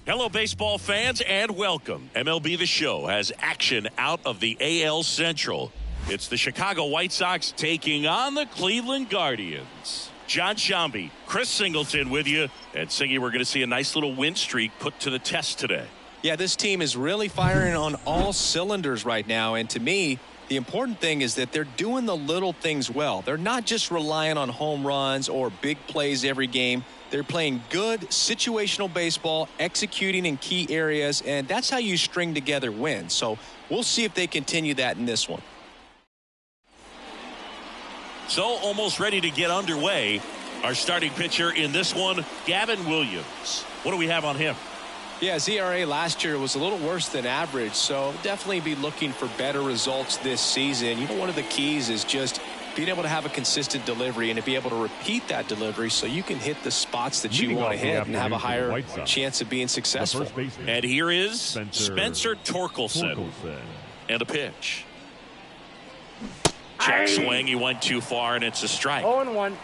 Hello, baseball fans, and welcome. MLB The Show has action out of the AL Central. It's the Chicago White Sox taking on the Cleveland Guardians. John Shambi, Chris Singleton with you. And Singy, we're going to see a nice little win streak put to the test today. Yeah, this team is really firing on all cylinders right now. And to me, the important thing is that they're doing the little things well. They're not just relying on home runs or big plays every game. They're playing good situational baseball, executing in key areas, and that's how you string together wins. So we'll see if they continue that in this one. So almost ready to get underway. Our starting pitcher in this one, Gavin Williams. What do we have on him? Yeah, his ERA last year was a little worse than average, so definitely be looking for better results this season. You know, one of the keys is just being able to have a consistent delivery and to be able to repeat that delivery so you can hit the spots that you want to hit and have a higher chance of being successful. And here is Spencer Torkelson. And a pitch. Check swing. He went too far, and it's a strike. 0-1.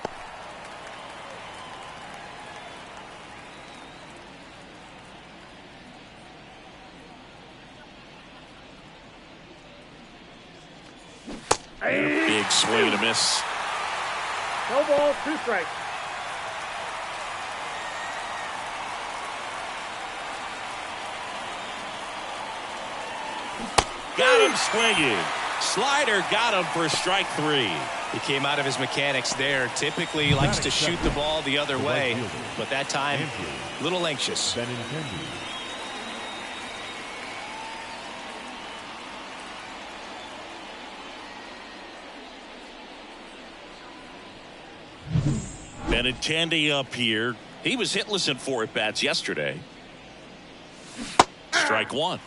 And a big swing and a miss. No ball, 2 strikes. Got him swinging. Slider got him for strike 3. He came out of his mechanics there. Typically he likes to shoot the ball the other way, but that time a little anxious. Benintendi up here. He was hitless in 4 at-bats yesterday. Strike 1.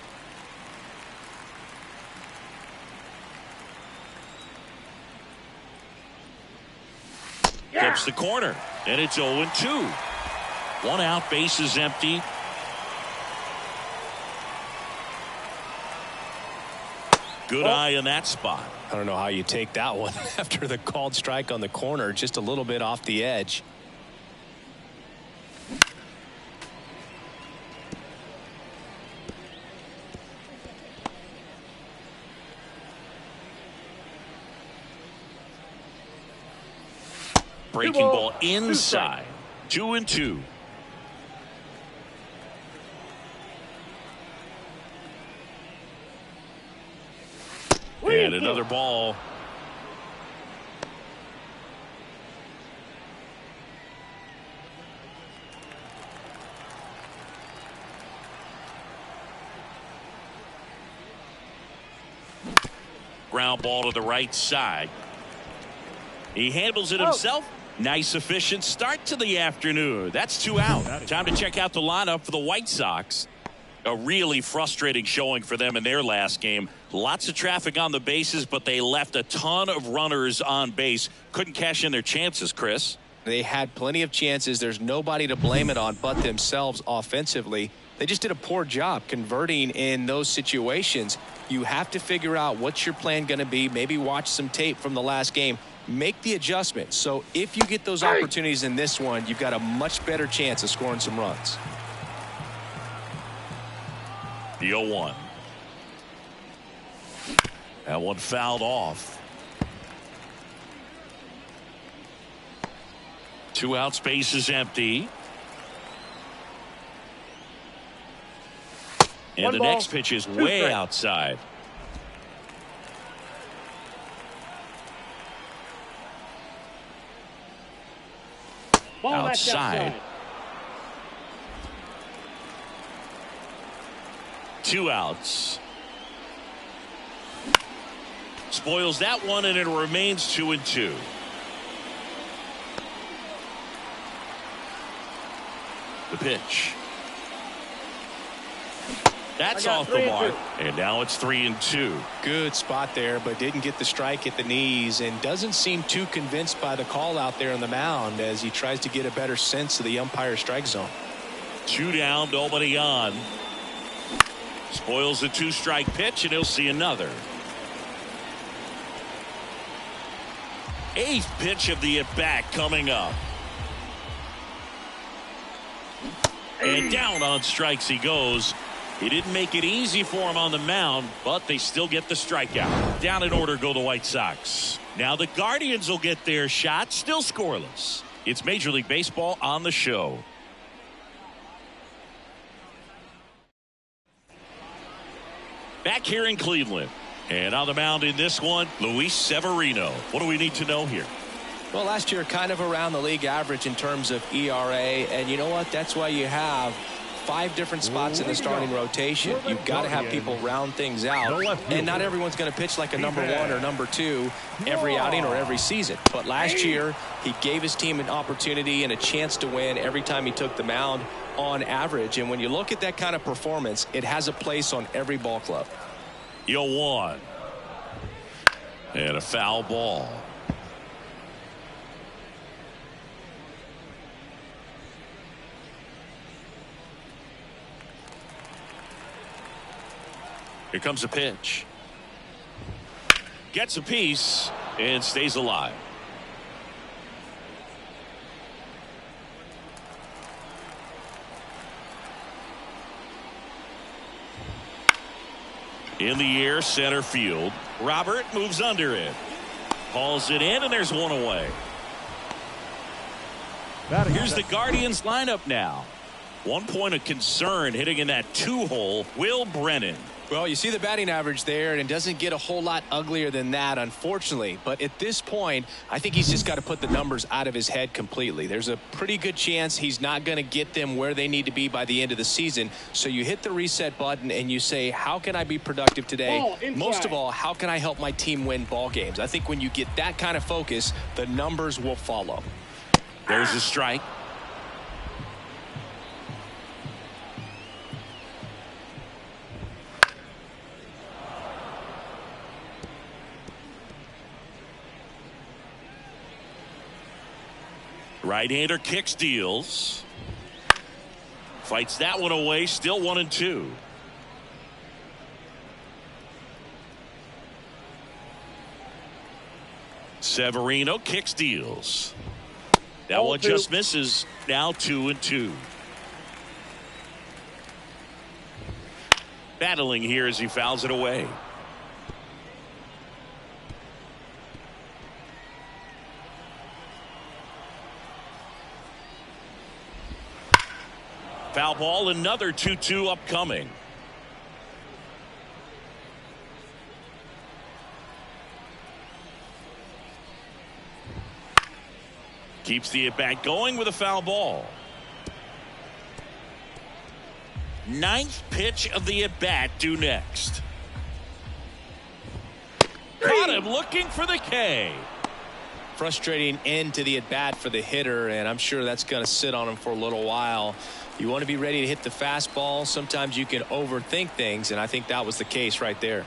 Flips the corner, and it's 0-2. 1 out, base is empty. Good eye in that spot. I don't know how you take that one after the called strike on the corner, just a little bit off the edge. Breaking ball inside. 2-2. And another ball. Ground ball to the right side. He handles it himself. Nice efficient start to the afternoon. That's 2 out. Time to check out the lineup for the White Sox. A really frustrating showing for them in their last game. Lots of traffic on the bases, but they left a ton of runners on base. Couldn't cash in their chances, Chris. They had plenty of chances. There's nobody to blame it on but themselves offensively. They just did a poor job converting in those situations. You have to figure out what's your plan going to be. Maybe watch some tape from the last game. Make the adjustment. So if you get those opportunities in this one, you've got a much better chance of scoring some runs. The 0-1. That one fouled off. 2 out, space is empty. And the next pitch is way outside. Outside. 2 outs. Spoils that one, and it remains 2-2. The pitch. That's off the mark. And now it's 3-2. Good spot there, but didn't get the strike at the knees and doesn't seem too convinced by the call out there on the mound as he tries to get a better sense of the umpire strike zone. 2 down, nobody on. Spoils the 2-strike pitch, and he'll see another. 8th pitch of the at-bat coming up. And down on strikes he goes. He didn't make it easy for him on the mound, but they still get the strikeout. Down in order go the White Sox. Now the Guardians will get their shot, still scoreless. It's Major League Baseball on the show. Back here in Cleveland. And on the mound in this one, Luis Severino. What do we need to know here? Well, last year kind of around the league average in terms of ERA. And you know what? That's why you have 5 different spots in the starting rotation. You've got to have people round things out. And not everyone's going to pitch like a number 1 or number 2 every outing or every season. But last year, he gave his team an opportunity and a chance to win every time he took the mound on average. And when you look at that kind of performance, it has a place on every ball club. 0-1. And a foul ball. Here comes a pitch. Gets a piece and stays alive. In the air, center field. Robert moves under it. Hauls it in, and there's one away. Here's the Guardians lineup now. 1 point of concern hitting in that 2-hole, Will Brennan. Well, you see the batting average there, and it doesn't get a whole lot uglier than that, unfortunately. But at this point, I think he's just got to put the numbers out of his head completely. There's a pretty good chance he's not going to get them where they need to be by the end of the season. So you hit the reset button and you say, how can I be productive today? Most of all, how can I help my team win ball games? I think when you get that kind of focus, the numbers will follow. There's a strike. Right-hander kicks, deals. Fights that one away, still 1-2. Severino kicks, deals. That one just misses. Now 2-2. Battling here as he fouls it away. Foul ball, another 2-2 upcoming. Keeps the at-bat going with a foul ball. 9th pitch of the at-bat due next. Caught him looking for the K. Frustrating end to the at-bat for the hitter, and I'm sure that's going to sit on him for a little while. You want to be ready to hit the fastball. Sometimes you can overthink things, and I think that was the case right there.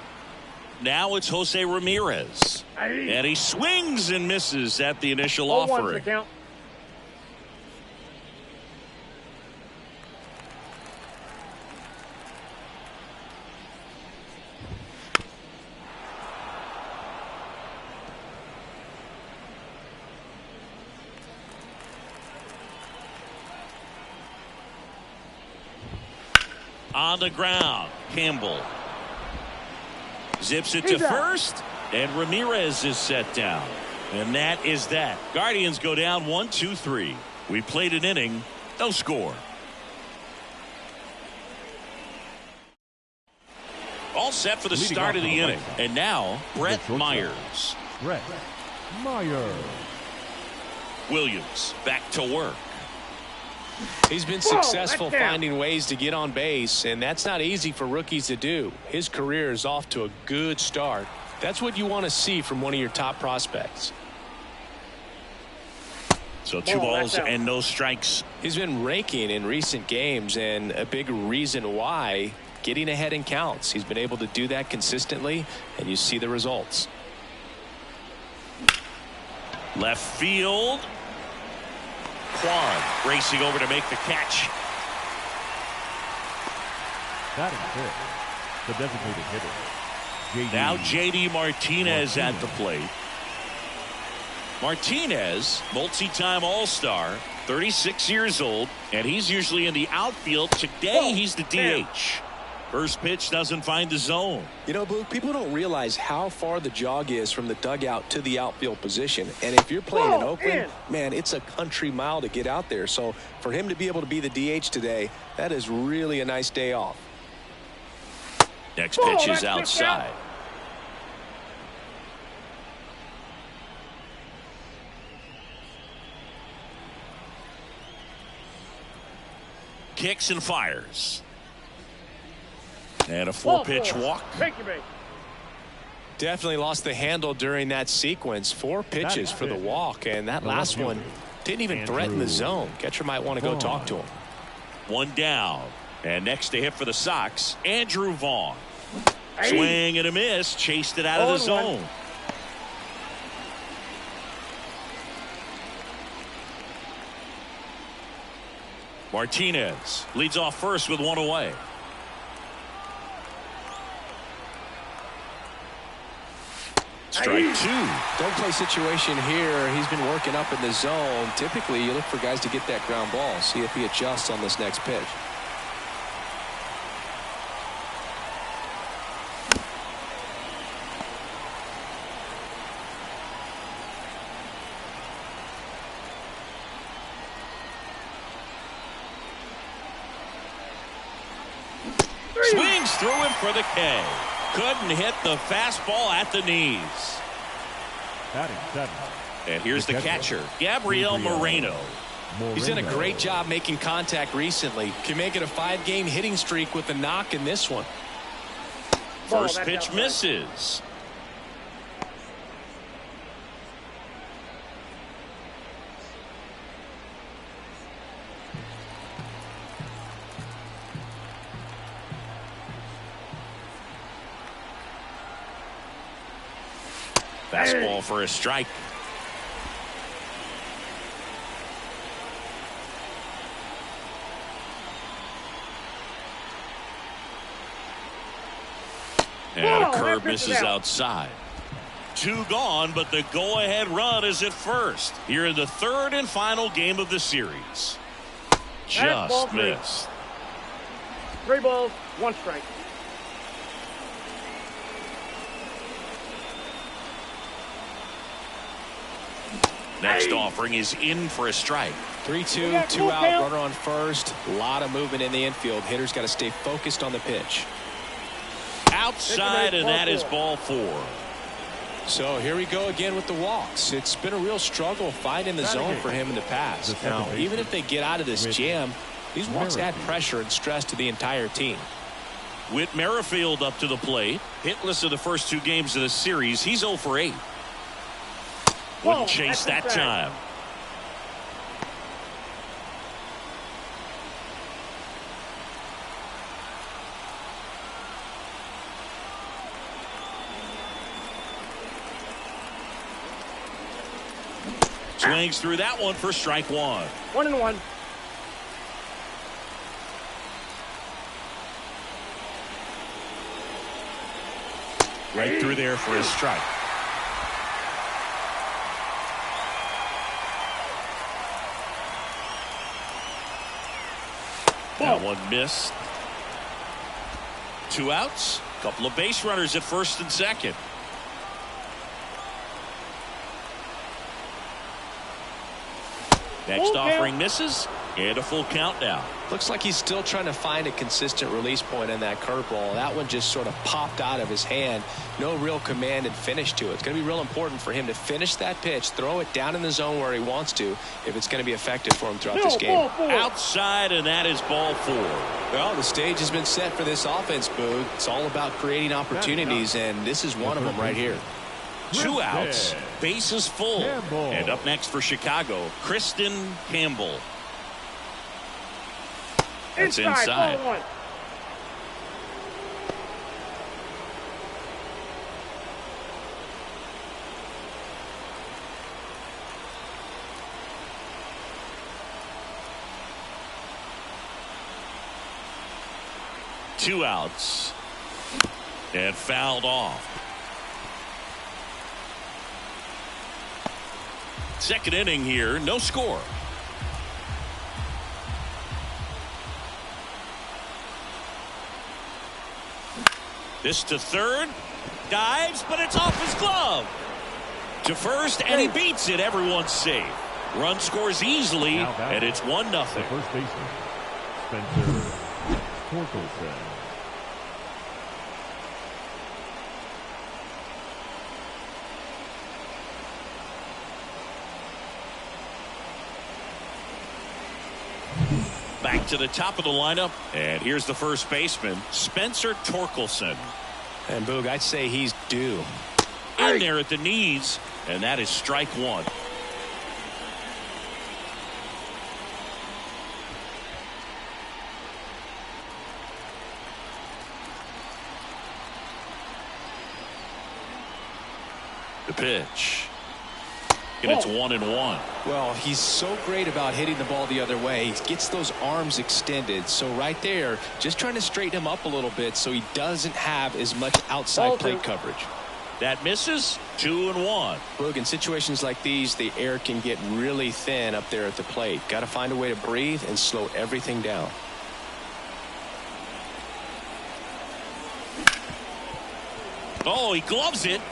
Now it's Jose Ramirez. And he swings and misses at the initial offering. On the ground, Campbell zips it to first, and Ramirez is set down. And that is that. Guardians go down 1-2-3. We played an inning, no score. All set for the start of the inning. And now, Brett Myers. Brett Myers. Williams back to work. He's been successful finding ways to get on base, and that's not easy for rookies to do. His career is off to a good start. That's what you want to see from one of your top prospects. So 2 balls and no strikes. He's been raking in recent games, and a big reason why, getting ahead in counts. He's been able to do that consistently, and you see the results. Left field. Kwan racing over to make the catch. Batting fifth, the designated hitter. Now J.D. Martinez at the plate. Martinez, multi-time All-Star, 36 years old, and he's usually in the outfield. Today, he's the DH. First pitch doesn't find the zone. You know, Boog, people don't realize how far the jog is from the dugout to the outfield position. And if you're playing in Oakland, man, it's a country mile to get out there. So for him to be able to be the DH today, that is really a nice day off. Next pitch is outside. Kicks and fires. And a 4-pitch walk. Definitely lost the handle during that sequence. 4 pitches for the walk, and that last one didn't even threaten the zone. Catcher might want to go talk to him. 1 down. And next to hit for the Sox, Andrew Vaughn. Swing and a miss. Chased it out of the zone. Martinez leads off first with 1 away. Strike 2. Don't play situation here. He's been working up in the zone. Typically, you look for guys to get that ground ball. See if he adjusts on this next pitch. Swings through him for the K. Couldn't hit the fastball at the knees. And here's the catcher, Gabriel Moreno. He's done a great job making contact recently. Can make it a 5-game hitting streak with a knock in this one. First pitch misses. Fastball for a strike. And a curve misses outside. 2 gone, but the go-ahead run is at first. Here in the 3rd and final game of the series. Just missed. 3 balls, 1 strike. Next offering is in for a strike. 3-2, 2 out, runner on first. A lot of movement in the infield. Hitter's got to stay focused on the pitch. Outside, and that is ball 4. So here we go again with the walks. It's been a real struggle finding the zone for him in the past. Now, even if they get out of this jam, these walks add pressure and stress to the entire team. Whit Merrifield up to the plate. Hitless of the first 2 games of the series. He's 0 for 8. Wouldn't chase that time. Swings through that one for strike 1. 1-1. Right through there for a strike. That one missed. 2 outs. Couple of base runners at first and second. Next offering misses, and a full count now. Looks like he's still trying to find a consistent release point in that curveball. That one just sort of popped out of his hand. No real command and finish to it. It's going to be real important for him to finish that pitch, throw it down in the zone where he wants to, if it's going to be effective for him throughout this game. Outside, and that is ball 4. Well, the stage has been set for this offense, Boog. It's all about creating opportunities, and this is one of them right here. 2 outs, bases full. And up next for Chicago, Kristen Campbell. That's inside. Ball 1. Two outs. And fouled off. Second inning here, no score. This to third. Dives, but it's off his glove. To first, and he beats it. Everyone's safe. Run scores easily, and it's 1-0. First baseman, Spencer Torkelson. Back to the top of the lineup, and here's the first baseman, Spencer Torkelson. And Boog, I'd say he's due. In there at the knees, and that is strike one. The pitch. And it's 1-1. Well, he's so great about hitting the ball the other way. He gets those arms extended. So right there, just trying to straighten him up a little bit so he doesn't have as much outside plate coverage. That misses. 2-1. Look, in situations like these, the air can get really thin up there at the plate. Got to find a way to breathe and slow everything down. Oh, he gloves it.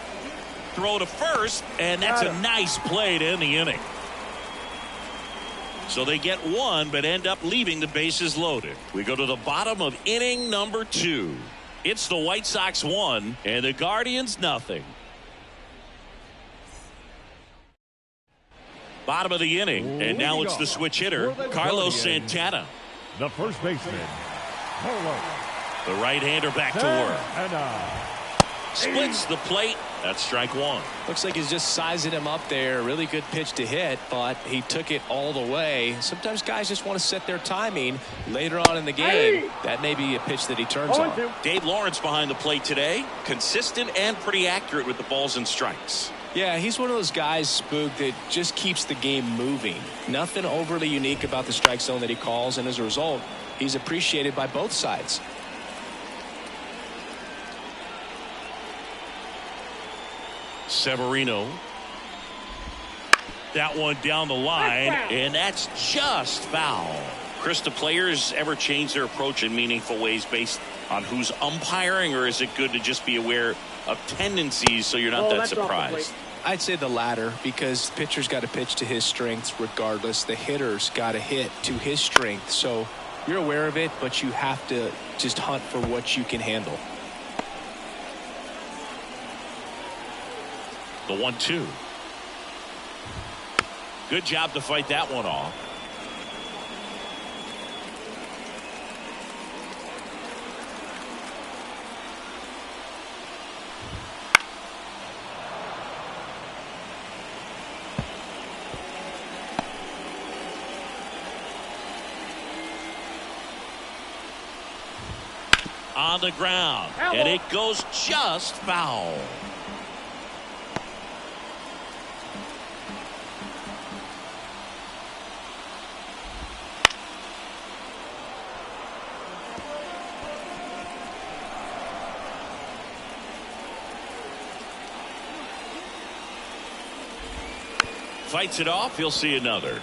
Throw to first, and that's a nice play to end the inning. So they get one, but end up leaving the bases loaded. We go to the bottom of inning number 2. It's the White Sox 1 and the Guardians nothing. Bottom of the inning, and now it's the switch hitter, Carlos Santana. The first baseman, Carlos. The right-hander back to work. Santana. Splits the plate. That's strike one. Looks like he's just sizing him up there. Really good pitch to hit, but he took it all the way. Sometimes guys just want to set their timing later on in the game. That may be a pitch that he turns on. Dave Lawrence behind the plate today. Consistent and pretty accurate with the balls and strikes. Yeah, he's one of those guys, Spook, that just keeps the game moving. Nothing overly unique about the strike zone that he calls, and as a result, he's appreciated by both sides. Severino. That one down the line, and that's just foul. Chris, do players ever change their approach in meaningful ways based on who's umpiring, or is it good to just be aware of tendencies so you're not that surprised? I'd say the latter, because the pitcher's got to pitch to his strengths regardless. The hitter's got to hit to his strength. So you're aware of it, but you have to just hunt for what you can handle. The 1-2. Good job to fight that one off. On the ground, and it goes just foul. Fights it off. He'll see another.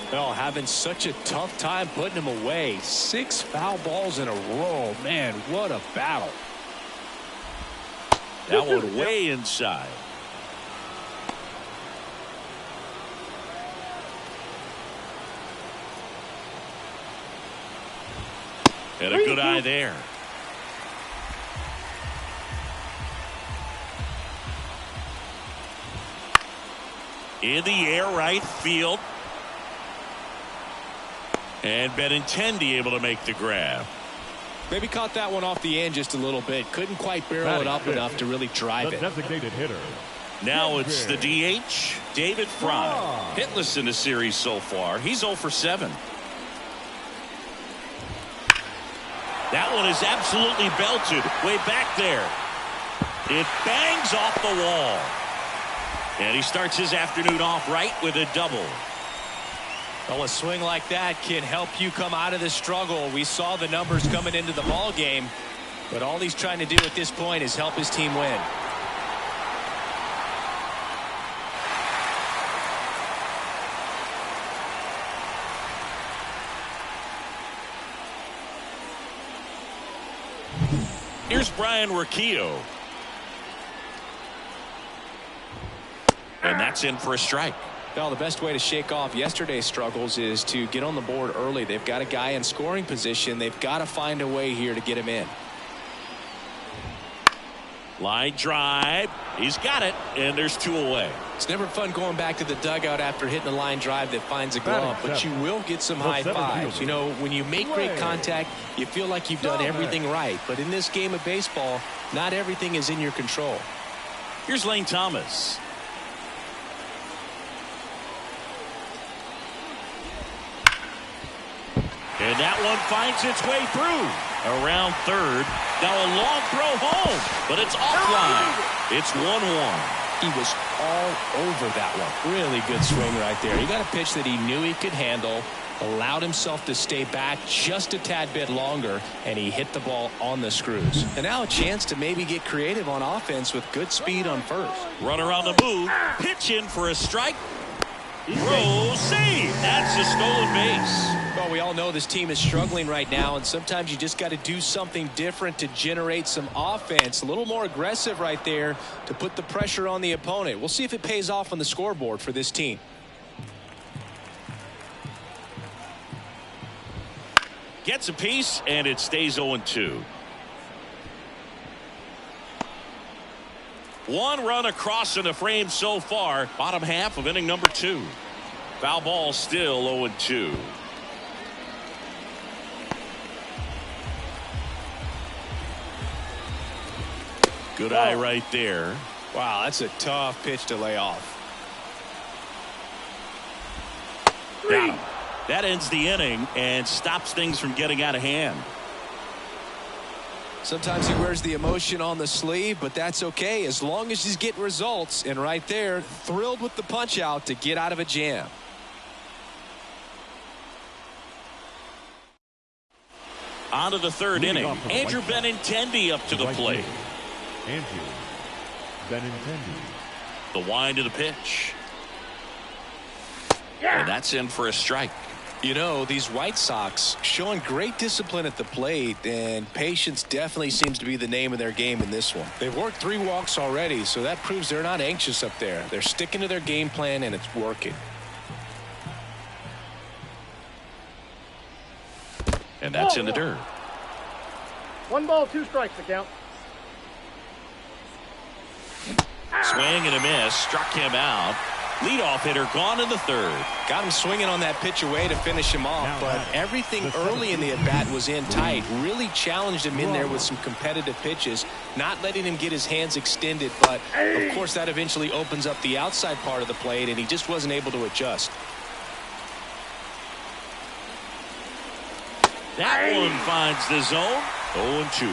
Well, having such a tough time putting him away. 6 foul balls in a row. Man, what a battle. That one way inside. And a good eye there. In the air, right field. And Benintendi able to make the grab. Maybe caught that one off the end just a little bit. Couldn't quite barrel it up enough to really drive it. Designated hitter. Now it's the DH, David Fry. Hitless in the series so far. He's 0 for 7. That one is absolutely belted. Way back there. It bangs off the wall. And he starts his afternoon off right with a double. Well, a swing like that can help you come out of the struggle. We saw the numbers coming into the ball game, but all he's trying to do at this point is help his team win. Here's Brian Riccio. And that's in for a strike. Well, the best way to shake off yesterday's struggles is to get on the board early. They've got a guy in scoring position. They've got to find a way here to get him in. Line drive. He's got it, and there's 2 away. It's never fun going back to the dugout after hitting a line drive that finds a glove, but you will get some high fives. You know, when you make great contact, you feel like you've done everything right. But in this game of baseball, not everything is in your control. Here's Lane Thomas. And that one finds its way through. Around third. Now a long throw home, but it's offline. It's 1-1. He was all over that one. Really good swing right there. He got a pitch that he knew he could handle, allowed himself to stay back just a tad bit longer, and he hit the ball on the screws. And now a chance to maybe get creative on offense with good speed on first. Runner on the move. Pitch in for a strike. Throw, save. That's a stolen base. Well, we all know this team is struggling right now, and sometimes you just got to do something different to generate some offense. A little more aggressive right there to put the pressure on the opponent. We'll see if it pays off on the scoreboard for this team. Gets a piece, and it stays 0-2. 1 run across in the frame so far. Bottom half of inning number 2. Foul ball, still 0-2. Good eye right there. Wow, that's a tough pitch to lay off. Got him. That ends the inning and stops things from getting out of hand. Sometimes he wears the emotion on the sleeve, but that's okay as long as he's getting results. And right there, thrilled with the punch out to get out of a jam. On to the third inning. Andrew Benintendi up to the plate. Andrew Benintendi. The wind of the pitch. And that's in for a strike. You know, these White Sox showing great discipline at the plate, and patience definitely seems to be the name of their game in this one. They've worked 3 walks already, so that proves they're not anxious up there. They're sticking to their game plan, and it's working. And that's in the dirt. 1 ball, 2 strikes to count. Swing and a miss. Struck him out. Leadoff hitter gone in the third. Got him swinging on that pitch away to finish him off, but everything early in the at-bat was in tight. Really challenged him in there with some competitive pitches, not letting him get his hands extended, but of course that eventually opens up the outside part of the plate, and he just wasn't able to adjust. That one finds the zone. 0-2.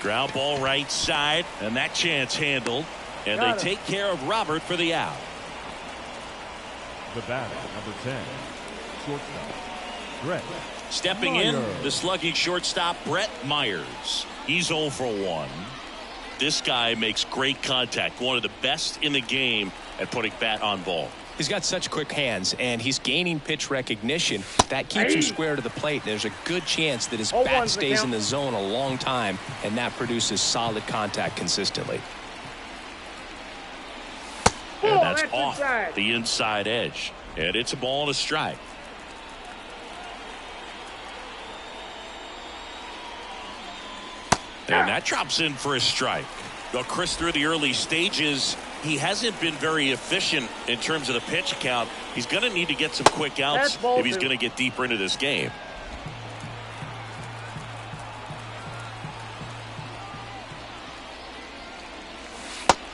Ground ball right side, and that chance handled. And they take care of Robert for the out. The batter, number 10, shortstop, Brett Stepping Myers. in, the slugging shortstop, Brett Myers. He's 0 for 1. This guy makes great contact. One of the best in the game at putting bat on ball. He's got such quick hands, and he's gaining pitch recognition. That keeps him square to the plate. There's a good chance that his bat stays in the zone a long time, and that produces solid contact consistently. And that's off the inside edge. And it's a ball and a strike. And that drops in for a strike. Well, Chris, through the early stages, he hasn't been very efficient in terms of the pitch count. He's going to need to get some quick outs if he's going to get deeper into this game.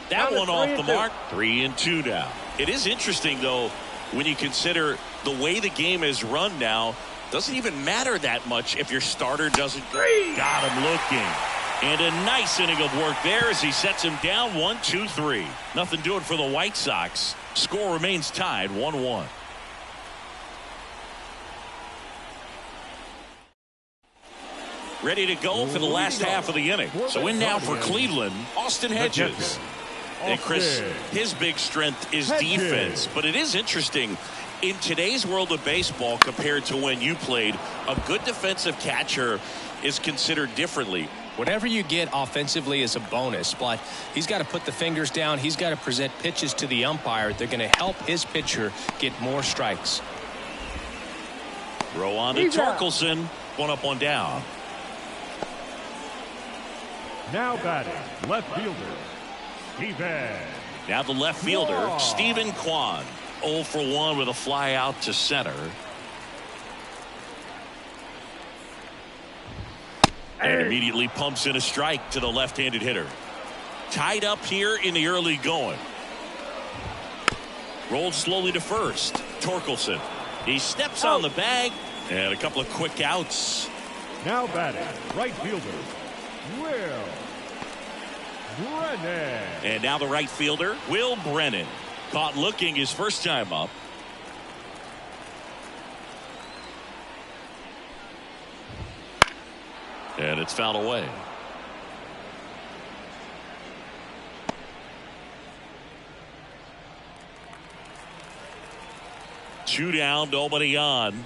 That one off the mark. 3-2 now. It is interesting, though, when you consider the way the game is run now. Doesn't even matter that much if your starter doesn't. Got him looking. And a nice inning of work there as he sets him down 1-2-3. Nothing doing for the White Sox. Score remains tied 1-1. Ready to go for the last half of the inning. So in now for Cleveland, Austin Hedges. And Chris, his big strength is defense, but it is interesting. In today's world of baseball, compared to when you played, a good defensive catcher is considered differently. Whatever you get offensively is a bonus, but he's got to put the fingers down. He's got to present pitches to the umpire. They're going to help his pitcher get more strikes. Throw on to Torkelson. One up, one down. Now batting, left fielder, Steven. Now the left fielder, Stephen Kwan. 0 for 1 with a fly out to center. And immediately pumps in a strike to the left-handed hitter. Tied up here in the early going. Rolled slowly to first. Torkelson. He steps on the bag. And a couple of quick outs. Now batting, right fielder, Will Brennan. And now the right fielder, Will Brennan. Caught looking his first time up. And it's fouled away. Two down, nobody on.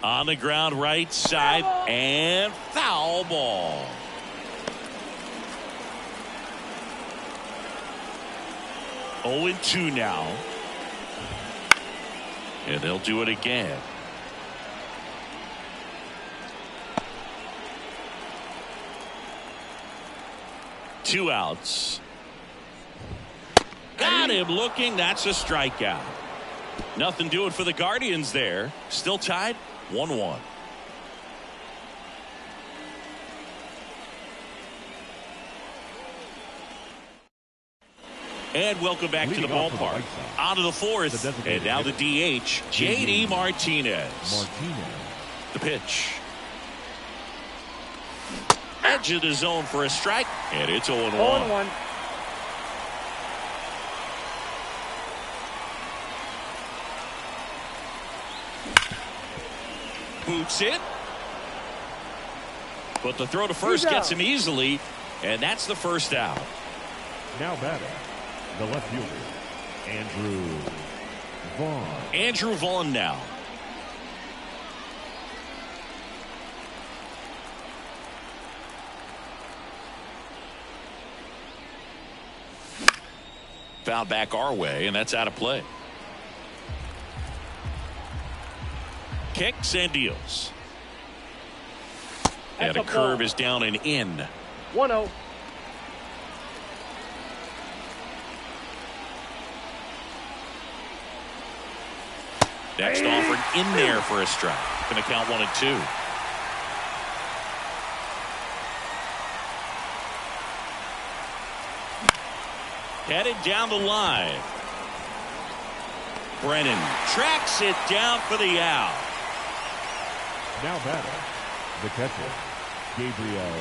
On the ground, right side, and foul ball. Oh, and 2 now. And they'll do it again. Two outs. Got him looking. That's a strikeout. Nothing doing for the Guardians there. Still tied 1-1. And welcome back to the ballpark. On to the fourth. And now the DH, J.D. Martinez. The pitch. Edge of the zone for a strike. And it's 0-1. Boots it. But the throw to first gets him easily. And that's the first out. Now batting, the left fielder, Andrew Vaughn. Andrew Vaughn now. Foul back our way, and that's out of play. Kicks and deals. And a curve is down and in. 1-0. Next offered in there for a strike. Going to count 1 and 2. Headed down the line. Brennan tracks it down for the out. Now batting, the catcher, Gabriel.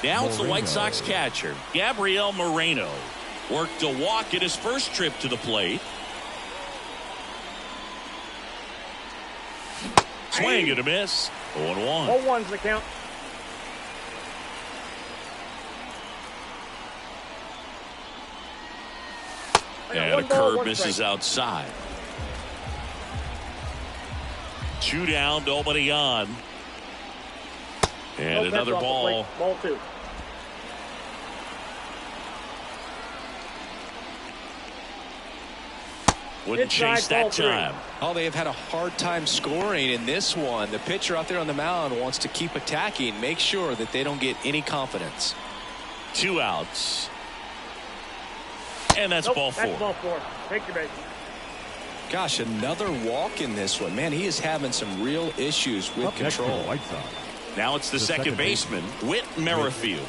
Now it's the Moreno. White Sox catcher, Gabriel Moreno. Worked a walk at his first trip to the plate. Swing and a miss. 0-1. 0-1's the count. And a curve misses outside. 2 down, nobody on. And another ball. Ball 2. Wouldn't chase that time. Oh, they have had a hard time scoring in this one. The pitcher out there on the mound wants to keep attacking, make sure that they don't get any confidence. 2 outs. And that's ball 4. That's ball 4. Take your base. Gosh, another walk in this one. Man, he is having some real issues with control. White Sox. Now it's the second baseman, Whit Merrifield.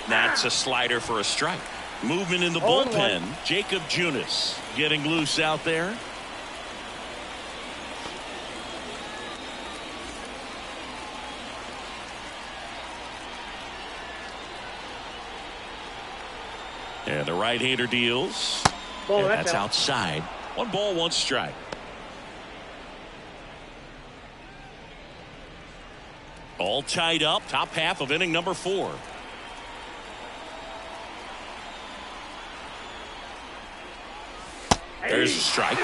That's a slider for a strike. Movement in the bullpen. Jacob Junis getting loose out there. And the right-hander deals. Ball, that's outside. 1 ball, 1 strike. All tied up, top half of inning number 4. There's a strike.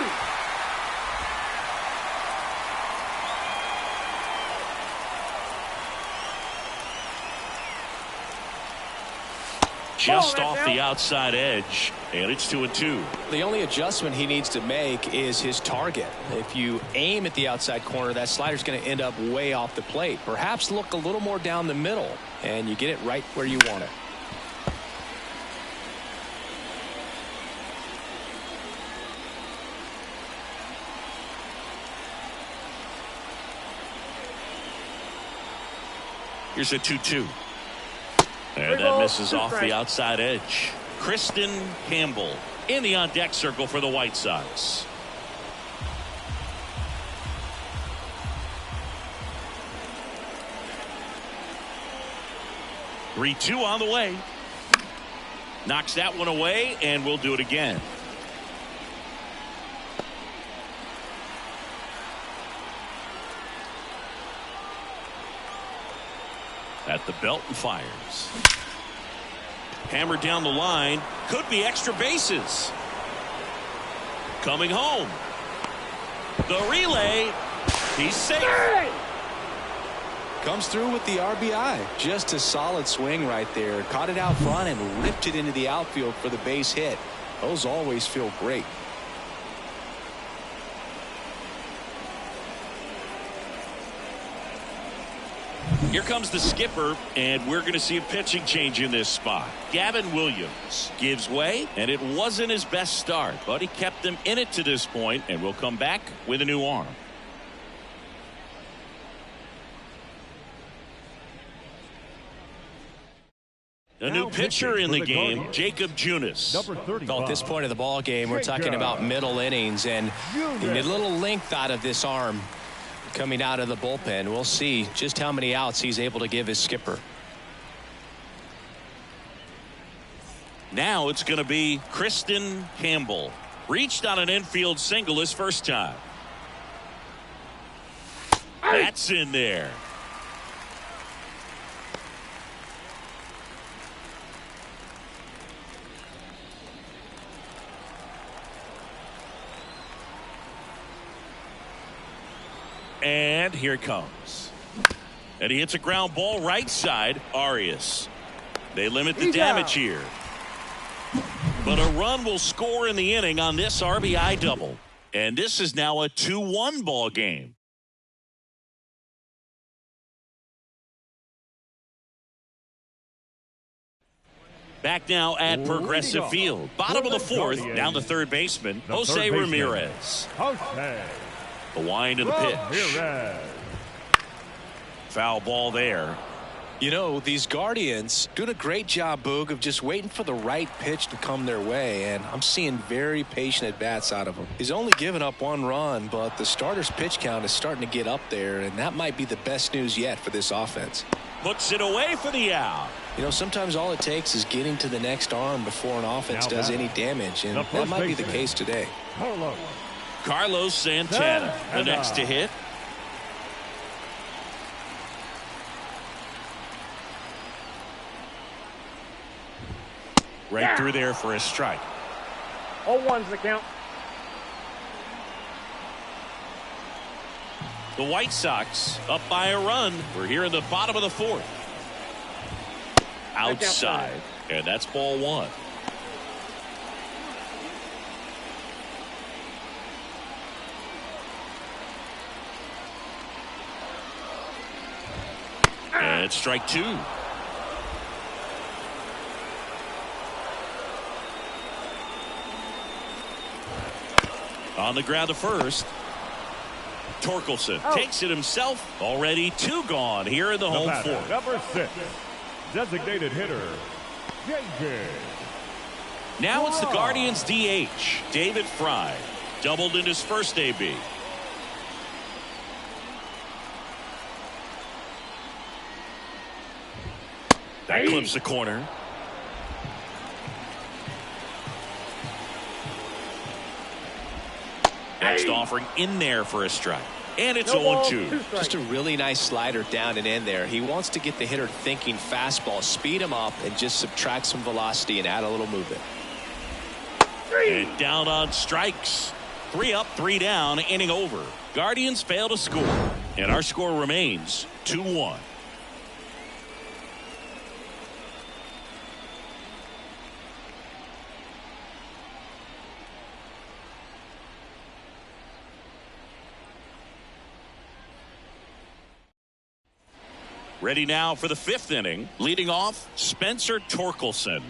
Just off the outside edge, and it's 2-2. The only adjustment he needs to make is his target. If you aim at the outside corner, that slider's going to end up way off the plate. Perhaps look a little more down the middle, and you get it right where you want it. Here's a 2-2. And that misses off the outside edge. Kristen Campbell in the on-deck circle for the White Sox. Three-2 on the way. Knocks that one away, and we'll do it again. At the belt and fires. Hammered down the line. Could be extra bases. Coming home. The relay. He's safe. Comes through with the RBI. Just a solid swing right there. Caught it out front and ripped it into the outfield for the base hit. Those always feel great. Here comes the skipper, and we're going to see a pitching change in this spot. Gavin Williams gives way, and it wasn't his best start, but he kept them in it to this point, and will come back with a new arm. A new pitcher in the game, Jacob Junis. Well, at this point of the ball game, we're talking about middle innings, and you need a little length out of this arm coming out of the bullpen. We'll see just how many outs he's able to give his skipper. Now it's going to be Kristen Campbell. Reached on an infield single his first time. That's in there. And here it comes. And he hits a ground ball right side. Arias. They limit the damage here. But a run will score in the inning on this RBI double. And this is now a 2-1 ball game. Back now at Progressive Field. Bottom of the 4th. Down to third baseman, Jose Ramirez. The wind of the pitch. Foul ball there. You know, these Guardians doing a great job, Boog, of just waiting for the right pitch to come their way, and I'm seeing very patient at-bats out of him. He's only given up 1 run, but the starter's pitch count is starting to get up there, and that might be the best news yet for this offense. Puts it away for the out. You know, sometimes all it takes is getting to the next arm before an offense does any damage, and that might be the case today. Carlos Santana, the next to hit. Right through there for a strike. 0-1's the count. The White Sox up by a run. We're here in the bottom of the 4th. Outside. And that's ball 1. And it's strike 2. On the ground to first. Torkelson takes it himself. Already 2 gone here in the home 4th. Number 6, designated hitter, JJ. Now it's the Guardians DH, David Fry. Doubled in his first AB. That clips the corner. Next offering in there for a strike. And it's No ball, 0-2. 2 strikes. Just a really nice slider down and in there. He wants to get the hitter thinking fastball, speed him up, and just subtract some velocity and add a little movement. And down on strikes. 3 up, 3 down, inning over. Guardians fail to score. And our score remains 2-1. Ready now for the 5th inning. Leading off, Spencer Torkelson.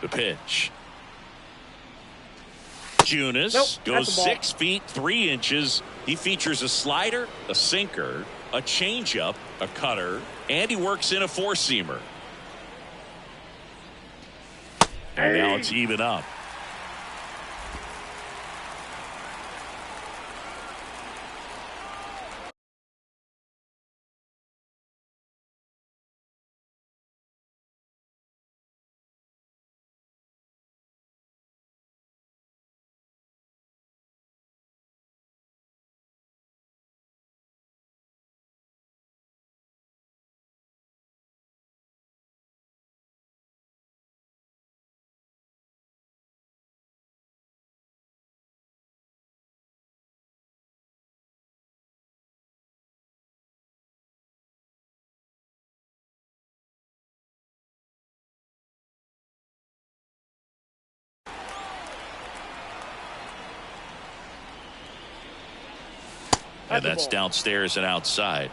The pitch. Junis goes 6 feet 3 inches. He features a slider, a sinker, a changeup, a cutter, and he works in a 4-seamer. And now it's even up. And that's downstairs and outside.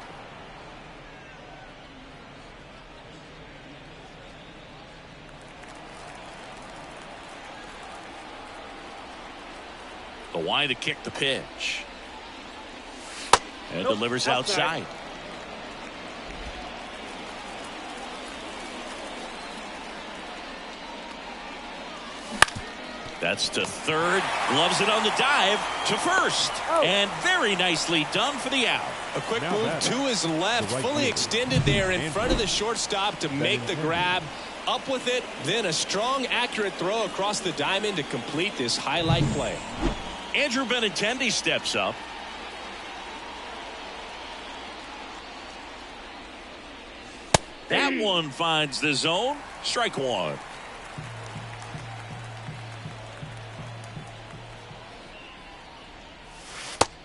The wide to kick the pitch. And delivers outside. That's to third. Gloves it on the dive to first. And very nicely done for the out. A quick move to his left, fully extended there in front of the shortstop to make the grab. Up with it, then a strong, accurate throw across the diamond to complete this highlight play. Andrew Benintendi steps up. That one finds the zone. Strike one.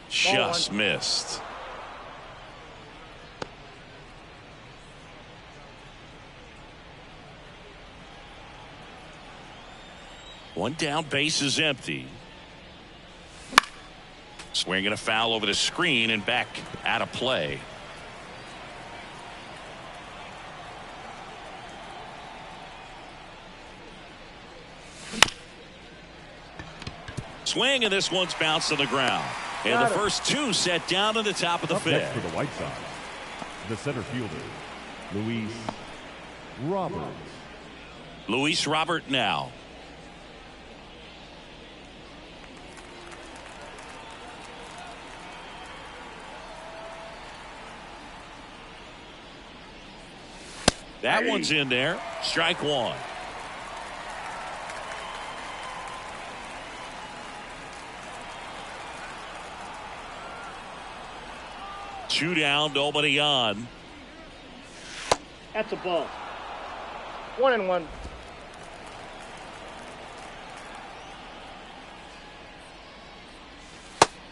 Just missed. One down, base is empty. Swinging a foul over the screen and back out of play. Swing, and this one's bounced on the ground. And the first 2 set down to the top of the 5th. Next for the White Sox, the center fielder, Luis Robert. Luis Robert now. That one's in there. Strike one. Two down, nobody on. That's a ball. 1-1.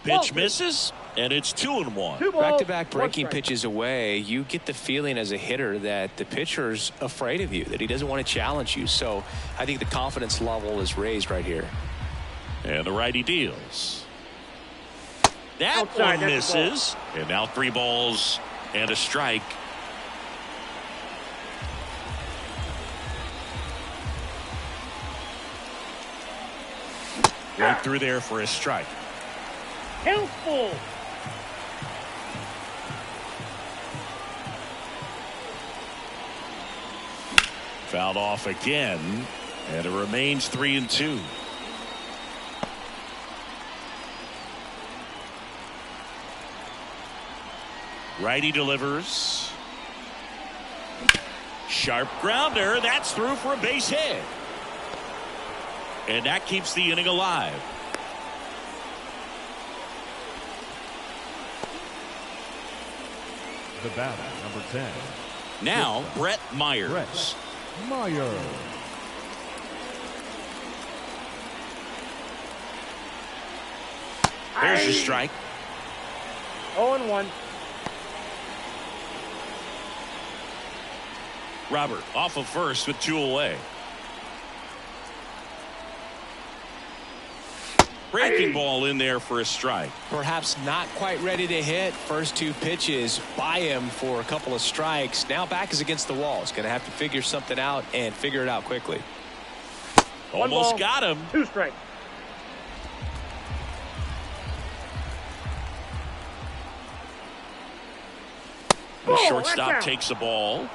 Pitch misses, and it's 2-1. Back-to-back breaking pitches away. You get the feeling as a hitter that the pitcher's afraid of you, that he doesn't want to challenge you. So I think the confidence level is raised right here. And the righty deals. That Outside, one misses. And now 3 balls and a strike. Right through there for a strike. Helpful. Fouled off again, and it remains 3-2. Righty delivers. Sharp grounder. That's through for a base hit. And that keeps the inning alive. The batter, number 10. Now, Brett Myers. Brett Myers. There's your strike. 0-1. Robert off of first with 2 away. Breaking ball in there for a strike. Perhaps not quite ready to hit. First 2 pitches by him for a couple of strikes. Now back is against the wall. He's going to have to figure something out and figure it out quickly. Almost got him. 2 strikes. The shortstop takes the ball.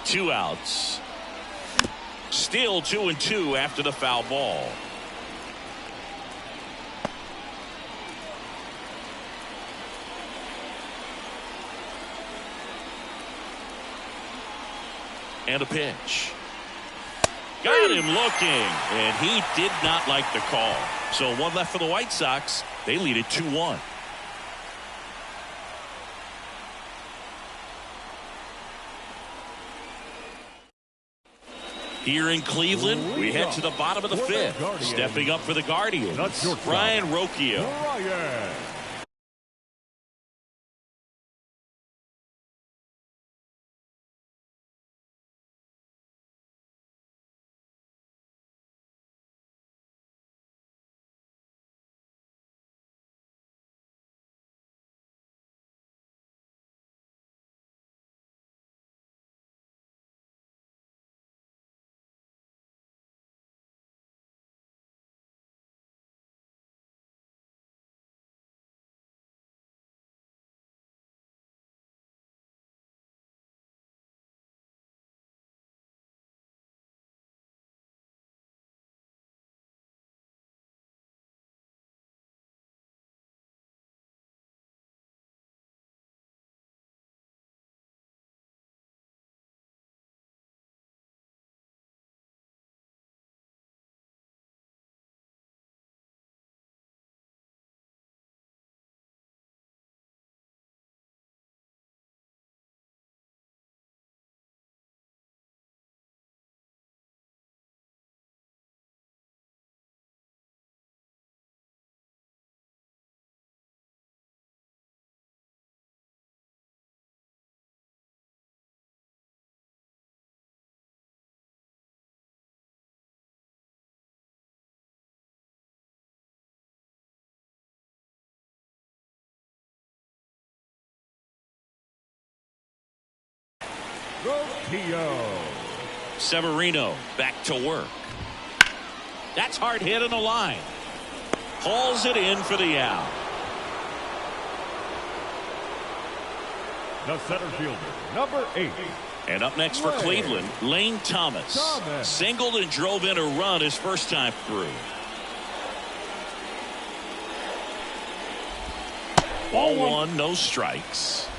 Two outs. Still 2-2 after the foul ball. And a pitch. Got him looking, and he did not like the call. So 1 left for the White Sox. They lead it 2-1. Here in Cleveland, we head to the bottom of the 5th. Stepping up for the Guardians, Brian Rocchio. Severino back to work. That's hard hit on the line. Hauls it in for the out. The center fielder, number 8. And up next for Cleveland, Lane Thomas. Singled and drove in a run his first time through. Ball 1, no strikes.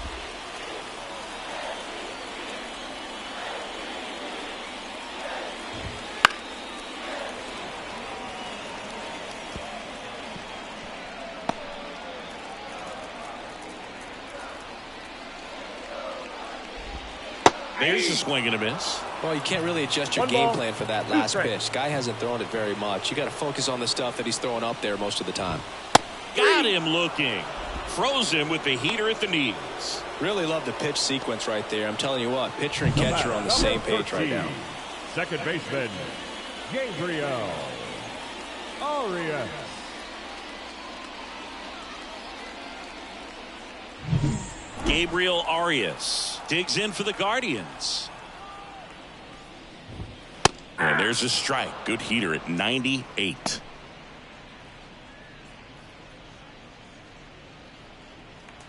There's a swing and a miss. Well, you can't really adjust your game plan for that last pitch. Guy hasn't thrown it very much. You got to focus on the stuff that he's throwing up there most of the time. Got him looking. Froze him with the heater at the knees. Really love the pitch sequence right there. I'm telling you what, pitcher and catcher are on the same page right now. Second baseman, Gabriel Arias. Gabriel Arias digs in for the Guardians. And there's a strike. Good heater at 98.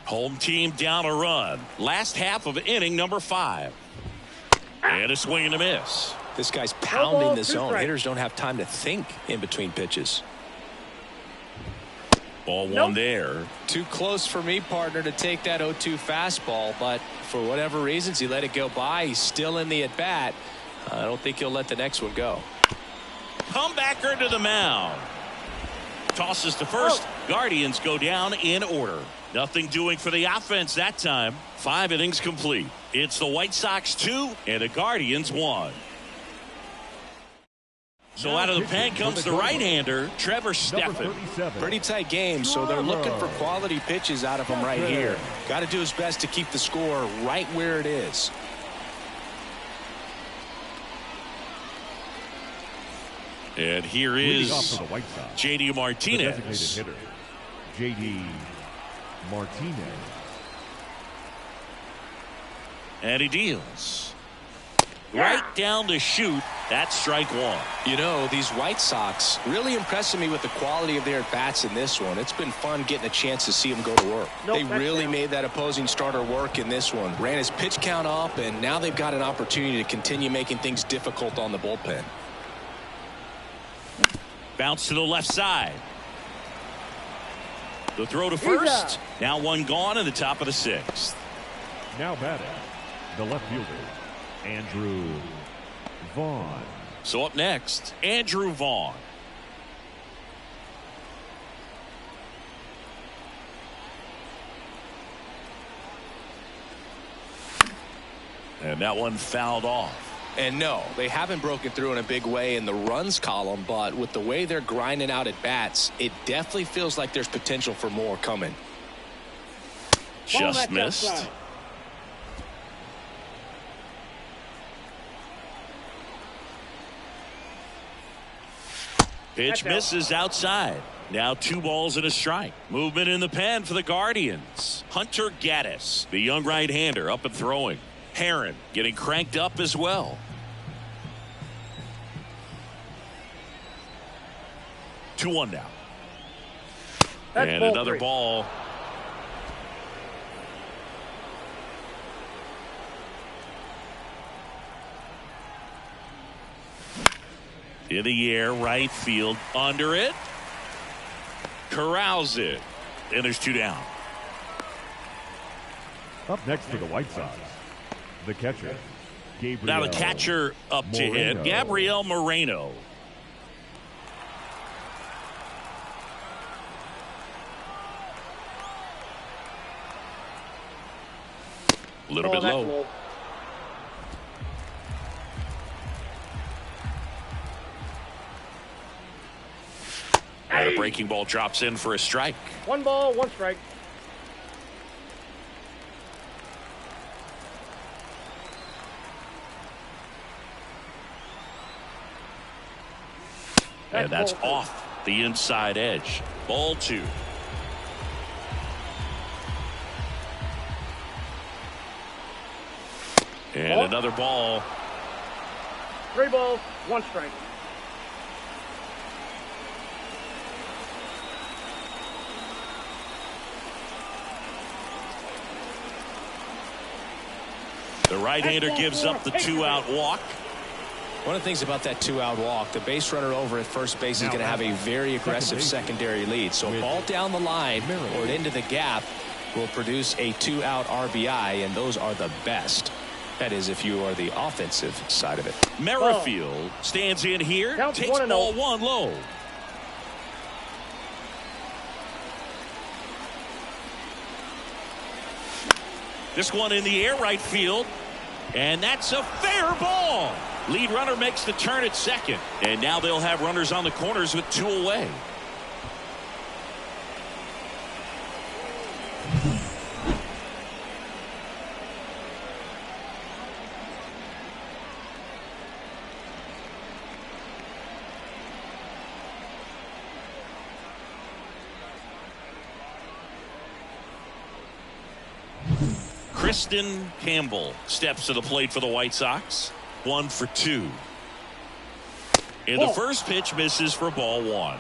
Home team down a run. Last half of inning number 5. And a swing and a miss. This guy's pounding ball, the 2 zone. strikes. Hitters don't have time to think in between pitches. Ball 1 Nope. there. Too close for me, partner, to take that 0-2 fastball, but for whatever reasons, he let it go by. He's still in the at-bat. I don't think he'll let the next one go. Comebacker to the mound. Tosses to first. Guardians go down in order. Nothing doing for the offense that time. 5 innings complete. It's the White Sox 2 and the Guardians 1. So out of the pen comes the right-hander, Trevor Steffen. Pretty tight game, so they're looking for quality pitches out of him right here. Got to do his best to keep the score right where it is. And here is J.D. The Martinez. designated hitter, J.D. Martinez. And he deals. Right down the chute. That's strike 1. You know, these White Sox really impressing me with the quality of their at-bats in this one. It's been fun getting a chance to see them go to work. Nope, they that's really down. made that opposing starter work in this one. Ran his pitch count up, and now they've got an opportunity to continue making things difficult on the bullpen. Bounce to the left side. The throw to first. Now 1 gone in the top of the 6th. Now batting, the left fielder, Andrew Vaughn. So up next, Andrew Vaughn. And that one fouled off. And no, they haven't broken through in a big way in the runs column, but with the way they're grinding out at bats, it definitely feels like there's potential for more coming. Just missed. Pitch misses outside. Now 2 balls and a strike. Movement in the pen for the Guardians. Hunter Gaddis, the young right-hander, up and throwing. Heron getting cranked up as well. 2-1 now. That's and ball another 3. ball. In the air, right field, under it. Corrals it. And there's 2 down. Up next for the White Sox, the catcher, Gabriel. Now the catcher up to hit, Gabriel Moreno. A little bit low. And a breaking ball drops in for a strike. 1 ball, 1 strike. And that's ball 2. off the inside edge. Ball 2. And another ball. 3 balls, 1 strike. The right-hander gives up the 2-out walk. One of the things about that 2-out walk, the base runner over at first base is going to have a very aggressive secondary lead. So a ball down the line or into the gap will produce a 2-out RBI, and those are the best. That is, if you are the offensive side of it. Merrifield stands in here, Counts takes 1-0. ball 1 low. This one in the air, right field. And that's a fair ball. Lead runner makes the turn at second. And now they'll have runners on the corners with 2 away. Kristen Campbell steps to the plate for the White Sox. 1 for 2. And the first pitch misses for ball 1.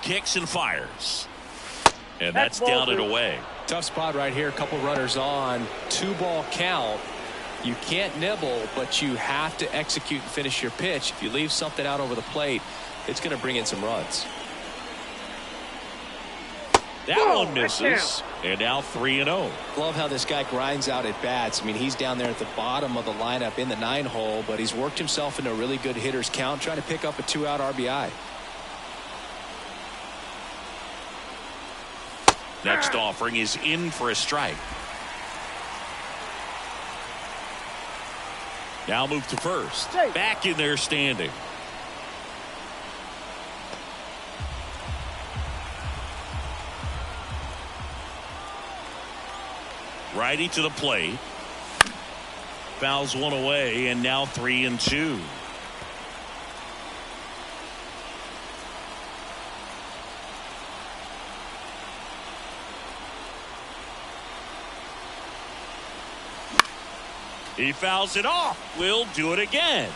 Kicks and fires. And that's down and away. Tough spot right here. A couple runners on. 2-ball count. You can't nibble, but you have to execute and finish your pitch. If you leave something out over the plate, it's going to bring in some runs. That one misses. And now 3-0. Love how this guy grinds out at bats. I mean, he's down there at the bottom of the lineup in the 9-hole, but he's worked himself into a really good hitter's count, trying to pick up a 2-out RBI. Next offering is in for a strike. Now move to first. Back in there standing. Righty to the plate. Fouls one away, and now 3-2. He fouls it off. We'll do it again.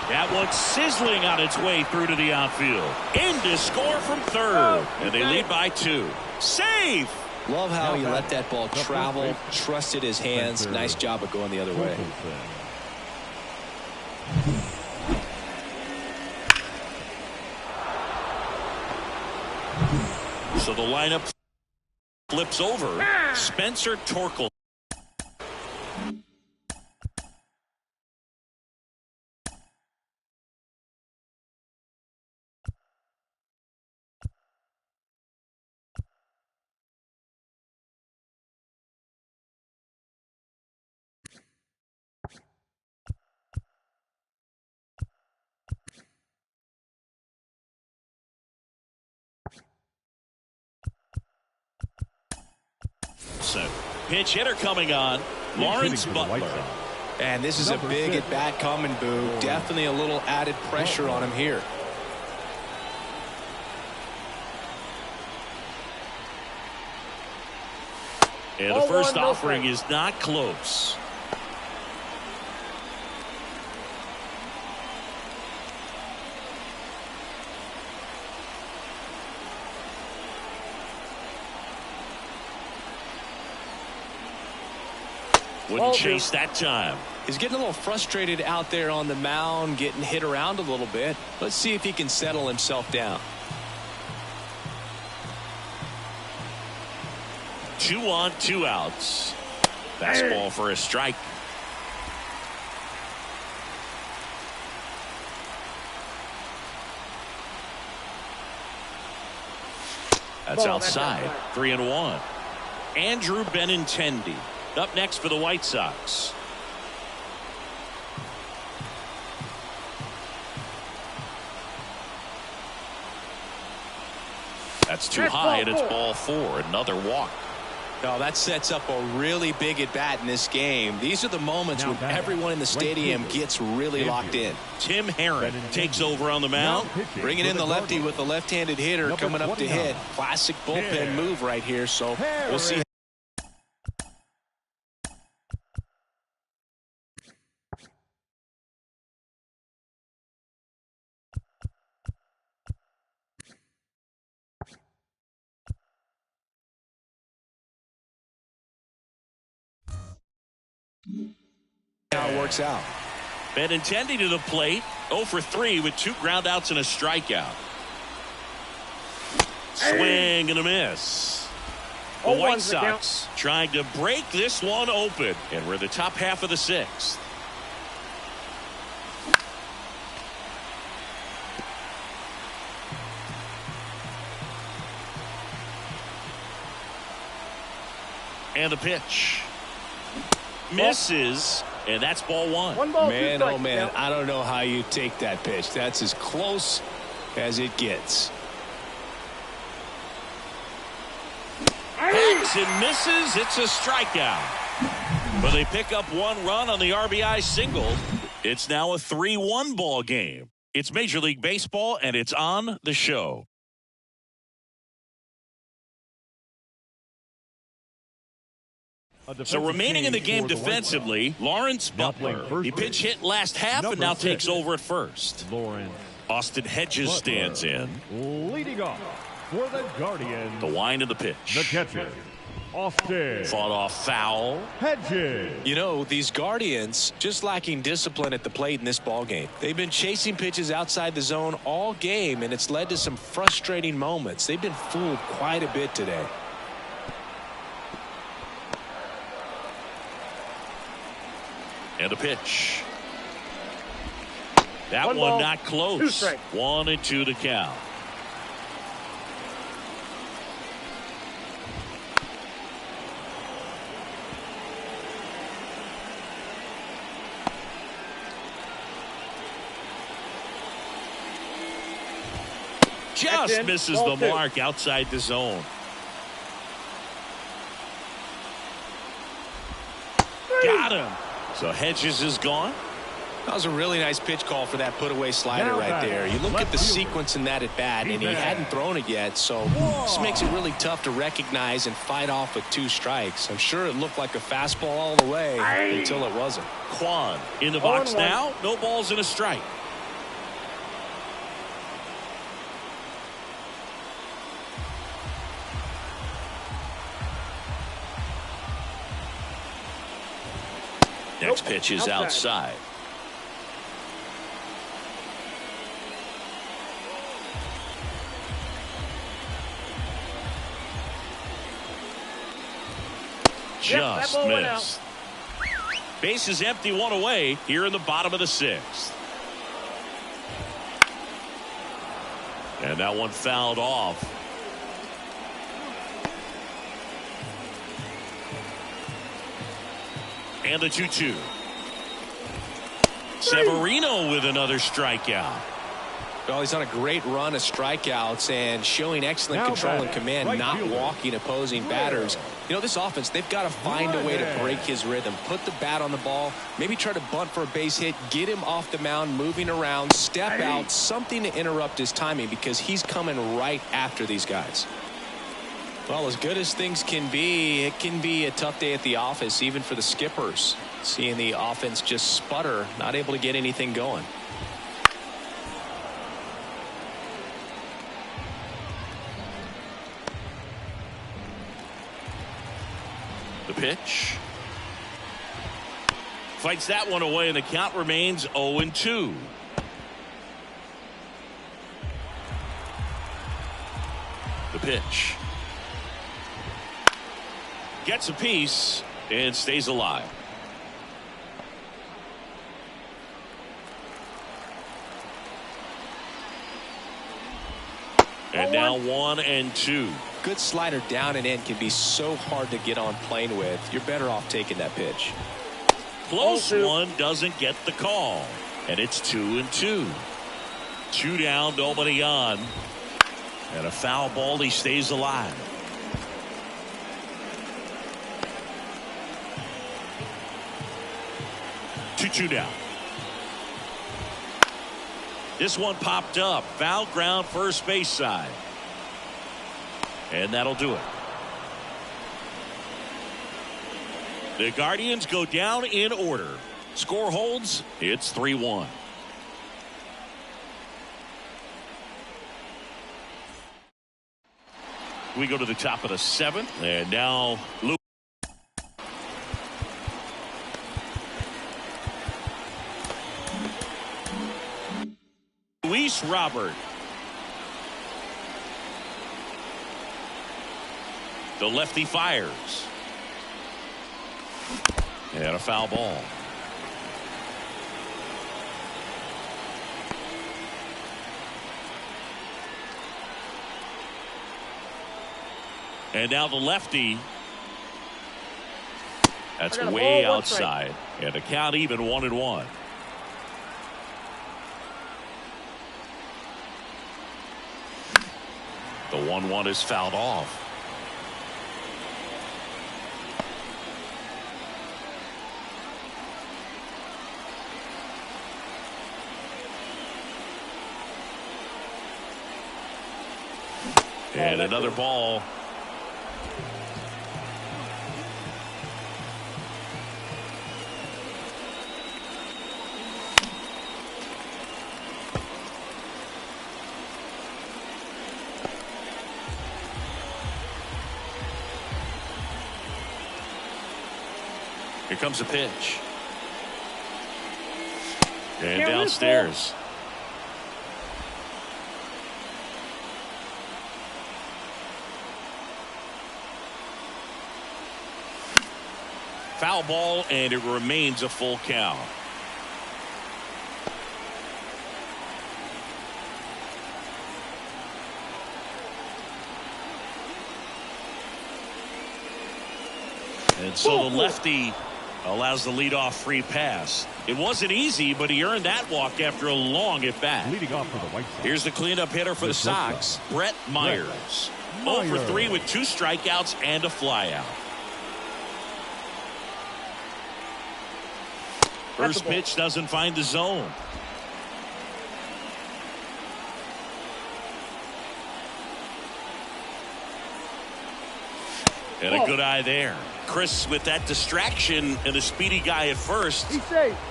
That one's sizzling on its way through to the outfield. In to score from third. And they lead by 2. Safe! Love how he let that ball travel, trusted his hands. Nice job of going the other way. So the lineup flips over. Spencer Torkel. Pinch hitter coming on. Lawrence Butler. And this is a big at bat coming, Boo. Definitely a little added pressure on him here. And the first offering is not close. Wouldn't chase that time. He's getting a little frustrated out there on the mound, getting hit around a little bit. Let's see if he can settle himself down. 2 on, 2 outs. Fastball for a strike. That's outside. 3-1. Andrew Benintendi up next for the White Sox. That's too high, and it's ball 4. Another walk. No, that sets up a really big at bat in this game. These are the moments when everyone in the stadium gets really locked in. Tim Herron takes over on the mound. Bringing in the lefty with the left-handed hitter coming up to hit. Classic bullpen move right here, so we'll see. How it works out. Benintendi to the plate. 0 for 3 with 2 groundouts and a strikeout. Swing and a miss. The White Sox trying to break this one open. And we're the top half of the 6th. And the pitch. Misses, and that's ball 1. Man, oh man, I don't know how you take that pitch. That's as close as it gets. Hacks and misses. It's a strikeout. But they pick up 1 run on the RBI single. It's now a 3-1 ball game. It's Major League Baseball, and it's on the show. A defensive So remaining in the change game for the White defensively, Sox. Lawrence Now playing Butler. first He pinch base. hit last half and Number now 6. takes over at first. Lawrence Austin Hedges Butler. stands in. Leading off for the Guardians, The wind of the pitch. the catcher, Austin Fought off foul. Hedges. You know, these Guardians just lacking discipline at the plate in this ball game. They've been chasing pitches outside the zone all game, and it's led to some frustrating moments. They've been fooled quite a bit today. And a pitch. That One one ball, not 2 close. strikes. 1-2 to count. Just in. misses Ball the 2. mark outside the zone. Got him. So Hedges is gone. That was a really nice pitch call for that put-away slider Now right back, there. You look left at the fielder. sequence in that at-bat, and he He's hadn't back. thrown it yet, so this makes it really tough to recognize and fight off with 2 strikes. I'm sure it looked like a fastball all the way until it wasn't. Quan in the box 0-1. now. No balls and a strike. Next pitch is outside. that Just ball went missed. Base is empty, 1 away here in the bottom of the 6th. And that one fouled off. And the 2-2. Severino with another strikeout. Well, he's on a great run of strikeouts and showing excellent Now control and back, command, right not fielder. walking opposing batters. You know, this offense, they've got to find a way to break his rhythm, put the bat on the ball, maybe try to bunt for a base hit, get him off the mound, moving around, step out, something to interrupt his timing because he's coming right after these guys. Well, as good as things can be, it can be a tough day at the office, even for the skippers. Seeing the offense just sputter, not able to get anything going. The pitch. Fights that one away, and the count remains 0-2. The pitch. Gets a piece and stays alive. And now 1-2. Good slider down and in can be so hard to get on plane with. You're better off taking that pitch. Close 0-2. one, doesn't get the call. And it's 2-2. 2 down, nobody on. And a foul ball, he stays alive. Two down. This one popped up. Foul ground, first base side. And that'll do it. The Guardians go down in order. Score holds. It's 3-1. We go to the top of the 7th. And now Luis Robert. The lefty fires. And a foul ball. And now the lefty. That's I got a way ball, 1 strike. outside. And the count even 1-1. The 1-1 is fouled off. And another ball. Here comes a pitch. And downstairs. Foul ball, and it remains a full count. And so the lefty allows the leadoff free pass. It wasn't easy, but he earned that walk after a long at bat. Leading off for the White Sox. Here's the cleanup hitter for the Sox, Brett Myers. 0 for 3 with 2 strikeouts and a flyout. First pitch doesn't find the zone. And a good eye there. Chris, with that distraction and a speedy guy at first,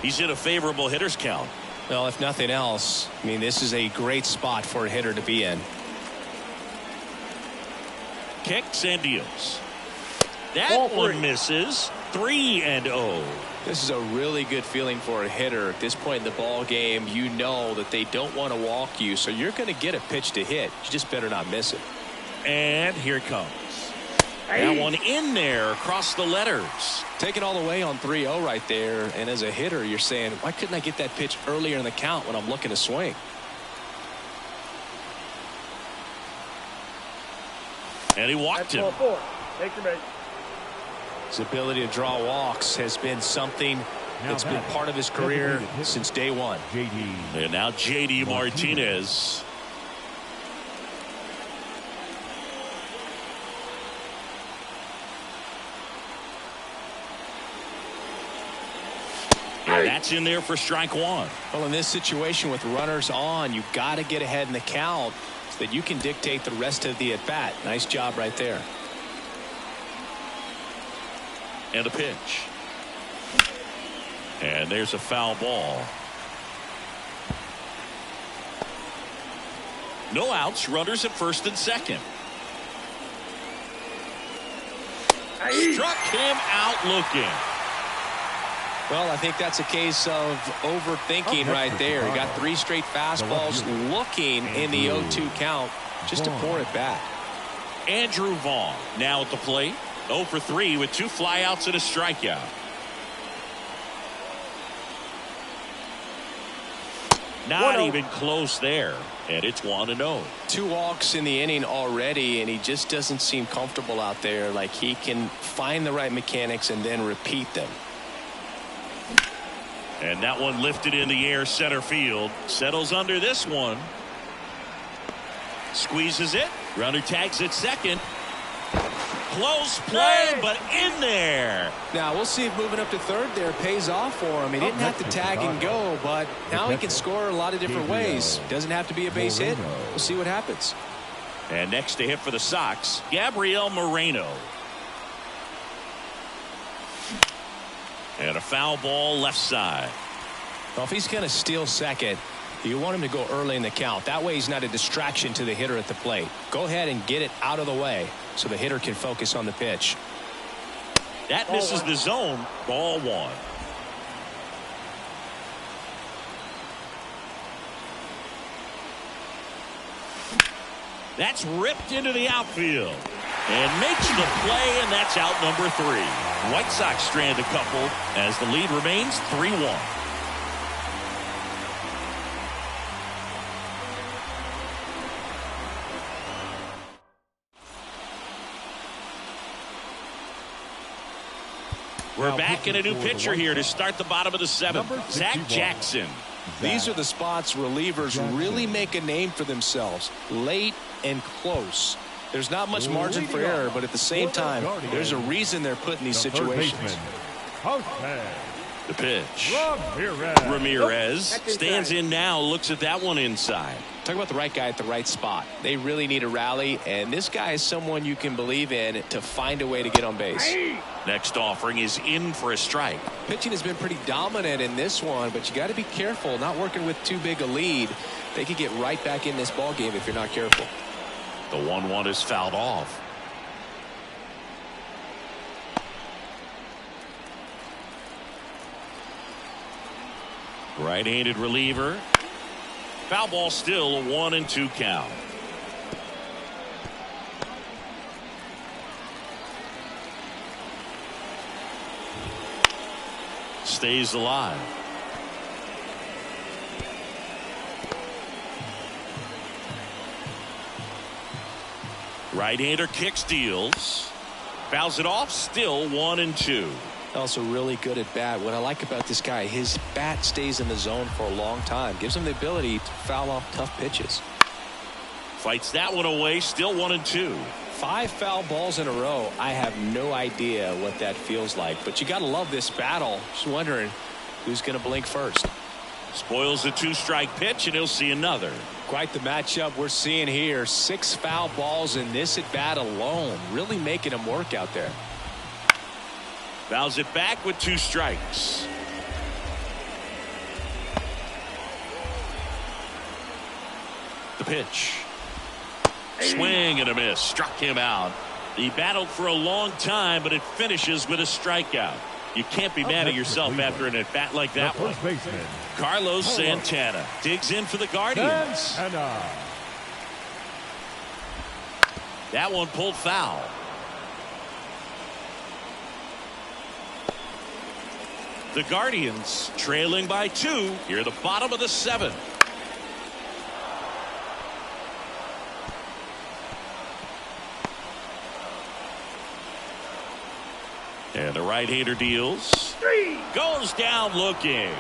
he's in a favorable hitter's count. Well, if nothing else, I mean, this is a great spot for a hitter to be in. Kicks and deals. That one misses. 3-0. This is a really good feeling for a hitter at this point in the ball game. You know that they don't want to walk you, so you're going to get a pitch to hit. You just better not miss it. And here it comes. That one in there across the letters. Taking all the way on 3-0 right there. And as a hitter, you're saying, why couldn't I get that pitch earlier in the count when I'm looking to swing? And he walked him. Take your base. His ability to draw walks has been something that's been part of his career since day one. And now J.D. Martinez. And that's in there for strike one. Well, in this situation with runners on, you've got to get ahead in the count so that you can dictate the rest of the at-bat. Nice job right there. And a pitch. And there's a foul ball. No outs, runners at first and second. Struck him out looking. Well, I think that's a case of overthinking right there. He got 3 straight fastballs looking in the 0-2 count just to pour it back. Andrew Vaughn now at the plate. 0 for 3 with 2 flyouts and a strikeout. Not even close there. And it's 1-0. 2 walks in the inning already, and he just doesn't seem comfortable out there. Like he can find the right mechanics and then repeat them. And that one lifted in the air center field. Settles under this one. Squeezes it. Runner tags at second. Close play, but in there. Now we'll see if moving up to third there pays off for him. He didn't have to tag and go, but now he can score a lot of different ways. Doesn't have to be a base hit. We'll see what happens. And next to hit for the Sox, Gabriel Moreno. And a foul ball left side. Well, if he's going to steal second, you want him to go early in the count. That way he's not a distraction to the hitter at the plate. Go ahead and get it out of the way so the hitter can focus on the pitch. That misses the zone. Ball 1. That's ripped into the outfield. And makes the play, and that's out number 3. White Sox strand a couple as the lead remains 3-1. We're back in a new pitcher here to start the bottom of the 7th. Zach Jackson. These are the spots relievers really make a name for themselves. Late and close. There's not much margin for error, but at the same time, there's a reason they're put in these situations. The pitch. Ramirez stands in now, looks at that one inside. Talk about the right guy at the right spot. They really need a rally, and this guy is someone you can believe in to find a way to get on base. Next offering is in for a strike. Pitching has been pretty dominant in this one, but you got to be careful not working with too big a lead. They could get right back in this ball game if you're not careful. The 1-1 is fouled off. Right-handed reliever. Foul ball, still a 1-2 count. Stays alive. Right-hander kicks, deals. Fouls it off, still 1-2. Also really good at bat. What I like about this guy, his bat stays in the zone for a long time. Gives him the ability to foul off tough pitches. Fights that one away, still 1-2. 5 foul balls in a row. I have no idea what that feels like, but you got to love this battle. Just wondering who's going to blink first. Spoils the 2-strike pitch, and he'll see another. Quite the matchup we're seeing here. 6 foul balls in this at bat alone. Really making him work out there. Fouls it back with 2 strikes. The pitch. Swing and a miss. Struck him out. He battled for a long time, but it finishes with a strikeout. You can't be mad at yourself after an at-bat like that one. Carlos Santana digs in for the Guardians. That one pulled foul. The Guardians trailing by 2 here at the bottom of the 7th. And the right-hander deals. Goes down looking.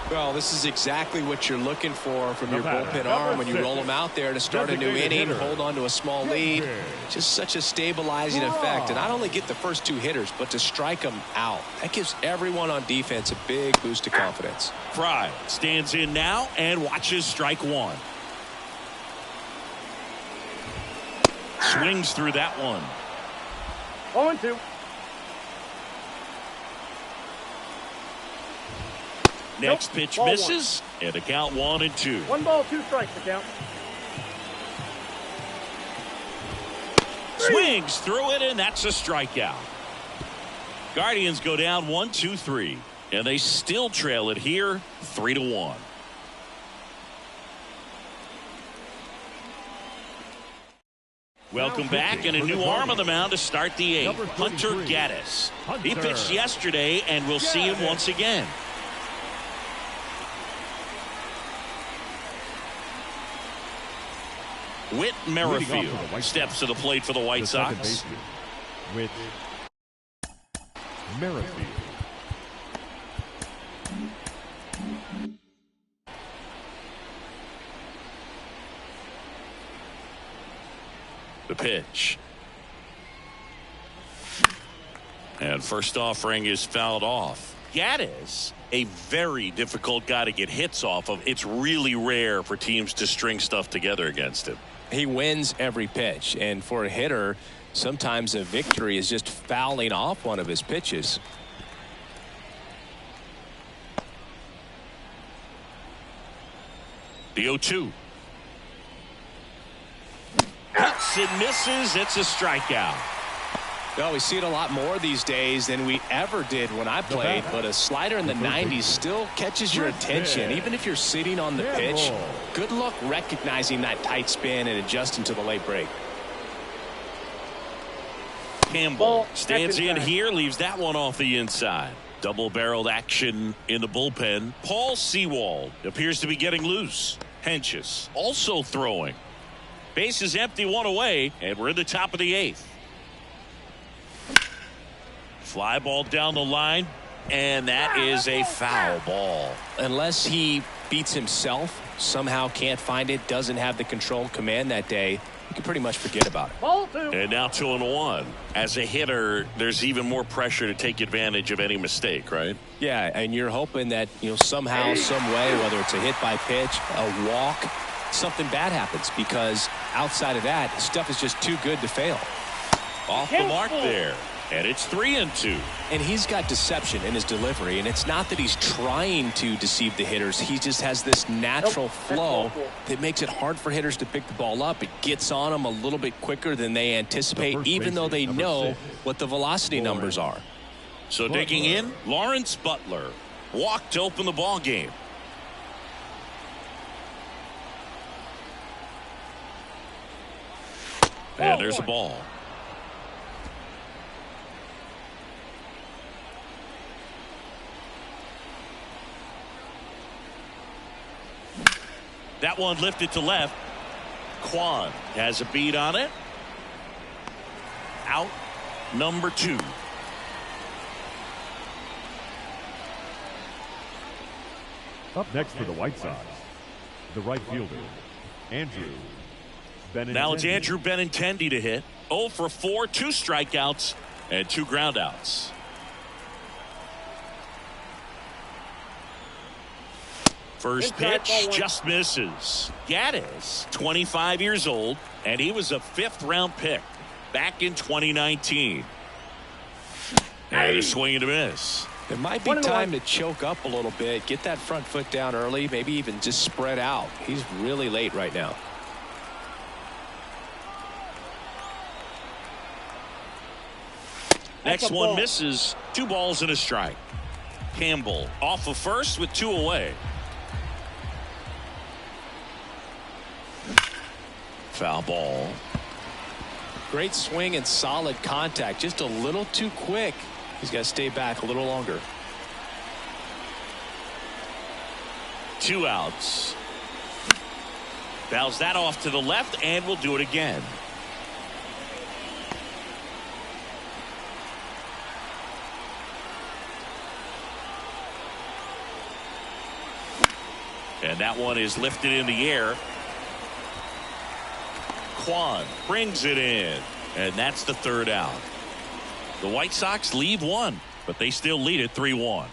Well, this is exactly what you're looking for from your bullpen arm when you roll them out there to start a new inning, hold on to a small lead. Just such a stabilizing effect. And not only get the first 2 hitters, but to strike them out. That gives everyone on defense a big boost of confidence. Fry stands in now and watches strike 1. Swings through that one. 0-2. Next pitch misses, and the count 1-2. 1 ball, 2 strikes the count. Swings through it, and that's a strikeout. Guardians go down 1-2-3, and they still trail it here 3-1. Welcome back, and a new arm on the mound to start the 8th. Hunter Gaddis. He pitched yesterday, and we'll see him once again. Whit Merrifield steps to the plate for the White Sox. Whit Merrifield. The pitch. And first offering is fouled off. Gaddis, a very difficult guy to get hits off of. It's really rare for teams to string stuff together against him. He wins every pitch, and for a hitter, sometimes a victory is just fouling off one of his pitches. The 0-2. Hits and misses. It's a strikeout. Well, we see it a lot more these days than we ever did when I played, but a slider in the 90s still catches your attention. Even if you're sitting on the pitch, good luck recognizing that tight spin and adjusting to the late break. Campbell stands in here, leaves that one off the inside. Double-barreled action in the bullpen. Paul Sewald appears to be getting loose. Henches also throwing. Base is empty, 1 away, and we're in the top of the 8th. Fly ball down the line, and that is a foul ball. Unless he beats himself, somehow can't find it, doesn't have the control command that day, you can pretty much forget about it. Ball 2. And now 2-1. As a hitter, there's even more pressure to take advantage of any mistake, right? Yeah, and you're hoping that, somehow, some way, whether it's a hit by pitch, a walk, something bad happens, because outside of that, stuff is just too good to fail. Off the mark there. And it's 3-2. And he's got deception in his delivery, and it's not that he's trying to deceive the hitters. He just has this natural flow that makes it hard for hitters to pick the ball up. It gets on them a little bit quicker than they anticipate, even though they know what the velocity numbers are. So digging in, Lawrence Butler. walk to open the ball game. And there's a ball. That one lifted to left. Kwan has a beat on it. Out number 2. Up next for the White Sox, the right fielder, Andrew Benintendi. Now it's Andrew Benintendi to hit. 0 for 4, 2 strikeouts, and 2 groundouts. First pitch just misses. Gaddis, 25 years old, and he was a 5th-round pick back in 2019. And a swing and a miss. It might be time to choke up a little bit, get that front foot down early, maybe even just spread out. He's really late right now. Next one misses. 2 balls and a strike. Campbell off of first with 2 away. Foul ball. Great swing and solid contact. Just a little too quick. He's got to stay back a little longer. 2 outs. Fouls that off to the left and will do it again. And that one is lifted in the air. Kwan brings it in, and that's the 3rd out. The White Sox leave 1, but they still lead it 3-1.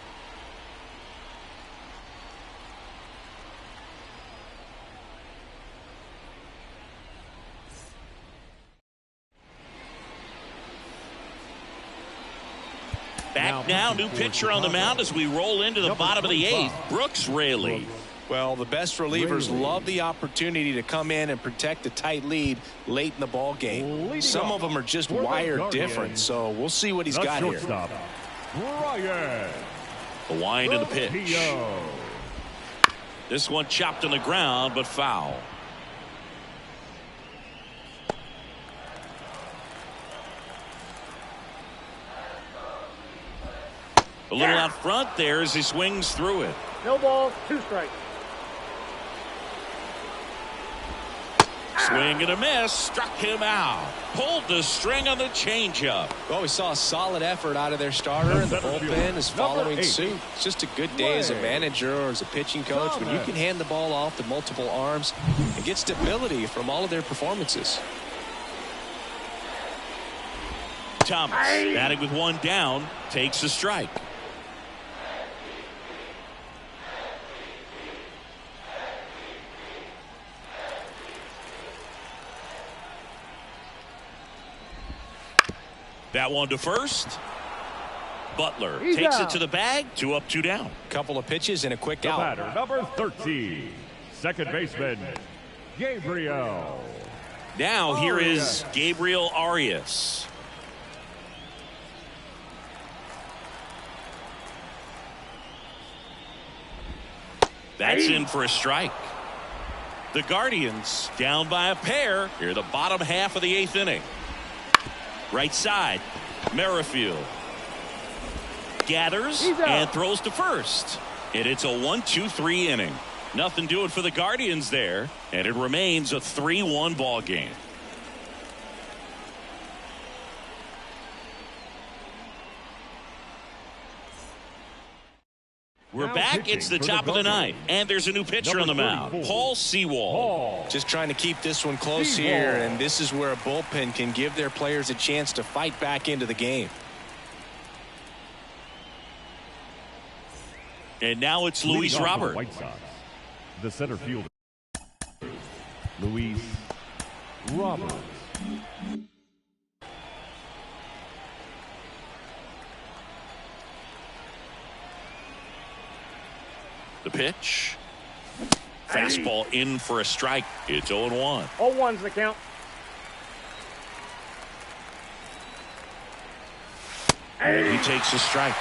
Back now, new pitcher on the mound as we roll into the bottom of the 8th. Brooks Raley. Well, the best relievers love the opportunity to come in and protect a tight lead late in the ball game. Some of them are just wired different, so we'll see what he's got here. The wind and the pitch. This one chopped on the ground, but foul. A little out front there as he swings through it. No balls, 2 strikes. Swing and a miss, struck him out. Pulled the string on the changeup. Well, we saw a solid effort out of their starter, and the bullpen is following suit. It's just a good day as a manager or as a pitching coach when you can hand the ball off to multiple arms and get stability from all of their performances. Thomas, batting with 1 down, takes a strike. That one to first. Butler takes it to the bag. 2 up, 2 down. Couple of pitches and a quick out. Batter number 13, second baseman, Gabriel. Now here is Gabriel Arias. That's in for a strike. The Guardians down by a pair here the bottom half of the 8th inning. Right side, Merrifield gathers and throws to first. And it's a 1-2-3 inning. Nothing doing for the Guardians there, and it remains a 3-1 ball game. We're back. It's the top of the 9th, and there's a new pitcher on the mound, Paul Sewald. Just trying to keep this one close here, and this is where a bullpen can give their players a chance to fight back into the game. And now it's Luis Robert. White Sox, the center fielder, Luis Robert. The pitch. Fastball in for a strike. It's 0-1. 0-1's the count. And he takes a strike.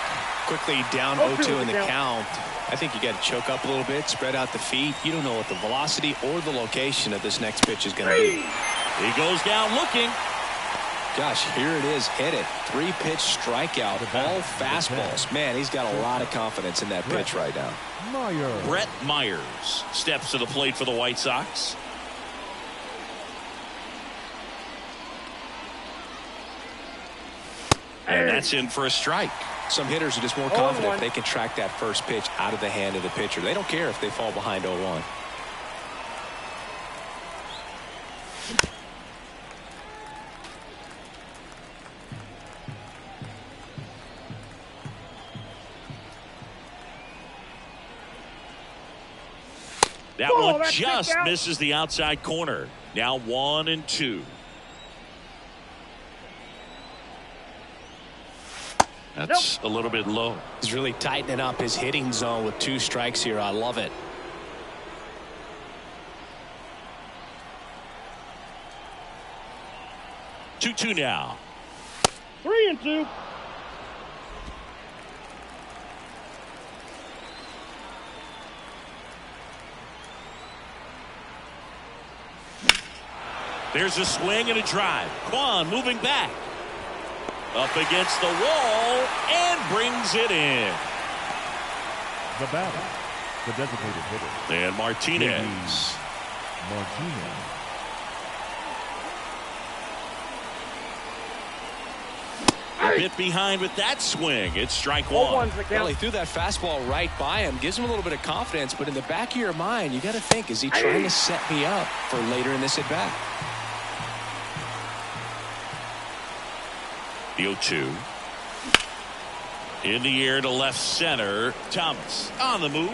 quickly down 0-2 in the count. I think you got to choke up a little bit, spread out the feet. You don't know what the velocity or the location of this next pitch is going to be. He goes down looking. Gosh, here it is. Hit it. 3-pitch strikeout. All fastballs. Man, he's got a lot of confidence in that pitch right now. Brett Myers steps to the plate for the White Sox. And that's in for a strike. Some hitters are just more confident if they can track that first pitch out of the hand of the pitcher. They don't care if they fall behind 0-1. That one just misses the outside corner. Now 1-2. That's a little bit low. He's really tightening up his hitting zone with 2 strikes here. I love it. Two now. 3-2. There's a swing and a drive. Kwan moving back. Up against the wall and brings it in. The batter, the designated hitter. And Martinez. A bit behind with that swing. It's strike one. Well, he threw that fastball right by him. Gives him a little bit of confidence, but in the back of your mind, you got to think, is he trying to set me up for later in this at-bat? The 0-2. In the air to left center. Thomas on the move.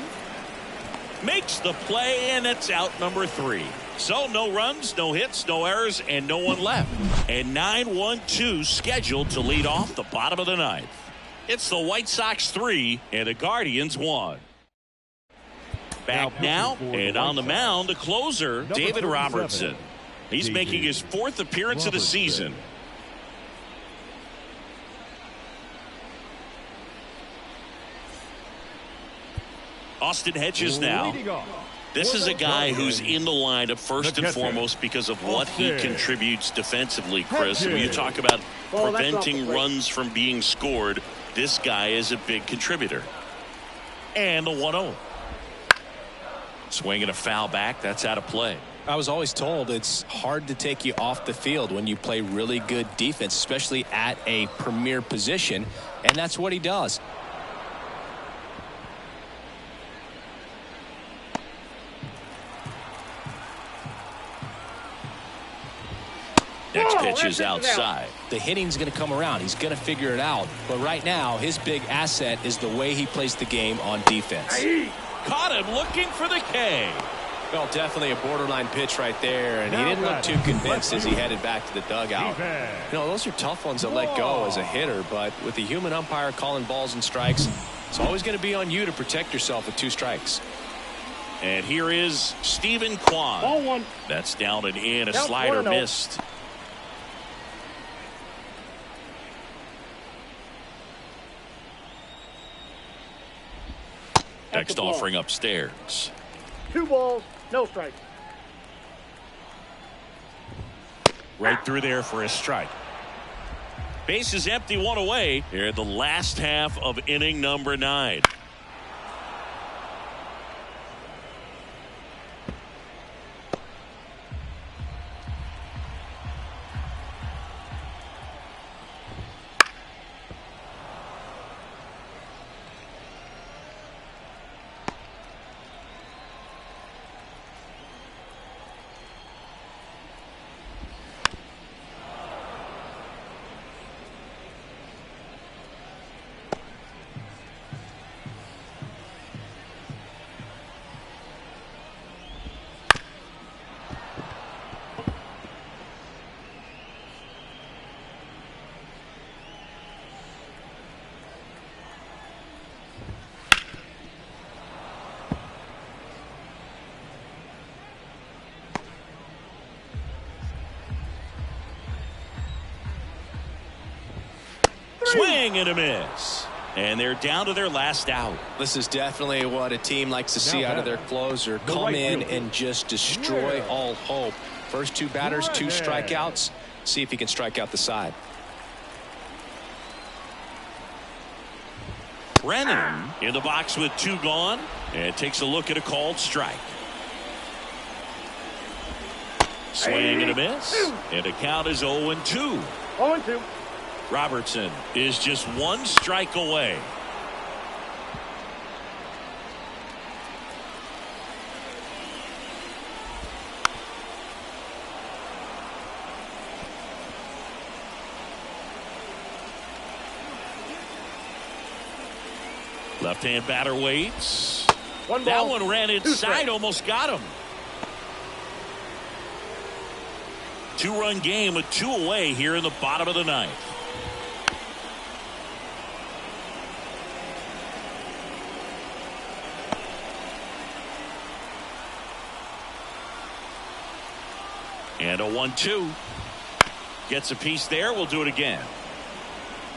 Makes the play, and it's out number 3. So no runs, no hits, no errors, and no one left. And 9-1-2 scheduled to lead off the bottom of the 9th. It's the White Sox 3 and the Guardians 1. Back now and on the mound, the closer, David Robertson. He's making his 4th appearance of the season. Austin Hedges now. This is a guy who's in the lineup first and foremost because of what he contributes defensively, Chris. When you talk about preventing runs from being scored, this guy is a big contributor. And the 1-0. Swinging a foul back. That's out of play. I was always told it's hard to take you off the field when you play really good defense, especially at a premier position. And that's what he does. Next pitch is outside. The hitting's going to come around. He's going to figure it out. But right now, his big asset is the way he plays the game on defense. Caught him looking for the K. Well, definitely a borderline pitch right there, and he didn't look too convinced as he headed back to the dugout. You know, those are tough ones to let go as a hitter, but with the human umpire calling balls and strikes, it's always going to be on you to protect yourself with 2 strikes. And here is Stephen Kwan. Ball 1. That's down and in. A slider missed. Next offering upstairs. 2 balls, no strikes. Right through there for a strike. Base is empty, 1 away. Here the last half of inning number 9. Swing and a miss. And they're down to their last out. This is definitely what a team likes to see out of their closer. Come in and just destroy all hope. First two batters, 2 strikeouts. See if he can strike out the side. Brennan in the box with 2 gone, and takes a look at a called strike. Swing and a miss, and the count is 0-2. 0-2. Robertson is just 1 strike away. Left-hand batter waits. That one ran inside, almost got him. 2-run game with 2 away here in the bottom of the 9th. And a 1-2. Gets a piece there. We'll do it again.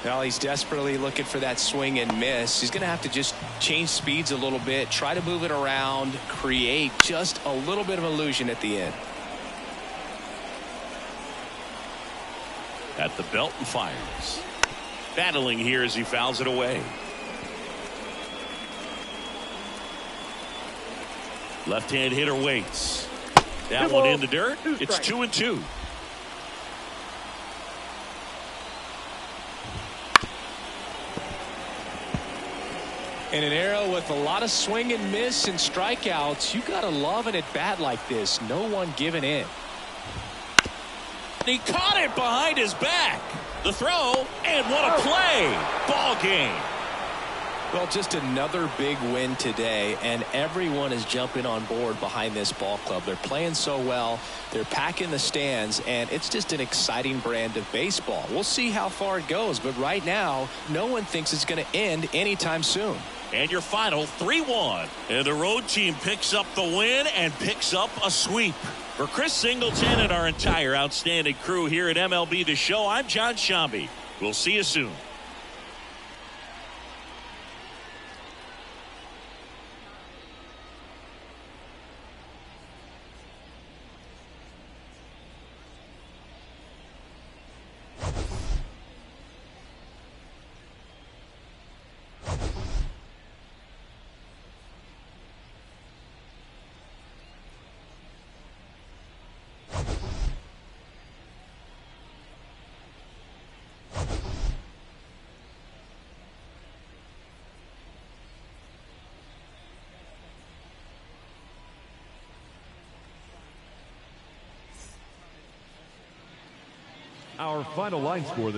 Well, he's desperately looking for that swing and miss. He's going to have to just change speeds a little bit, try to move it around, create just a little bit of illusion at the end. At the belt and fires. Battling here as he fouls it away. Left-hand hitter waits. That one in the dirt. It's 2-2. In an era with a lot of swing and miss and strikeouts, you got to love an at-bat like this. No one giving in. He caught it behind his back. The throw, and what a play. Ball game. Well, just another big win today, and everyone is jumping on board behind this ball club. They're playing so well. They're packing the stands, and it's just an exciting brand of baseball. We'll see how far it goes, but right now, no one thinks it's going to end anytime soon. And your final 3-1. And the road team picks up the win and picks up a sweep. For Chris Singleton and our entire outstanding crew here at MLB The Show, I'm John Shambi. We'll see you soon. Our final line score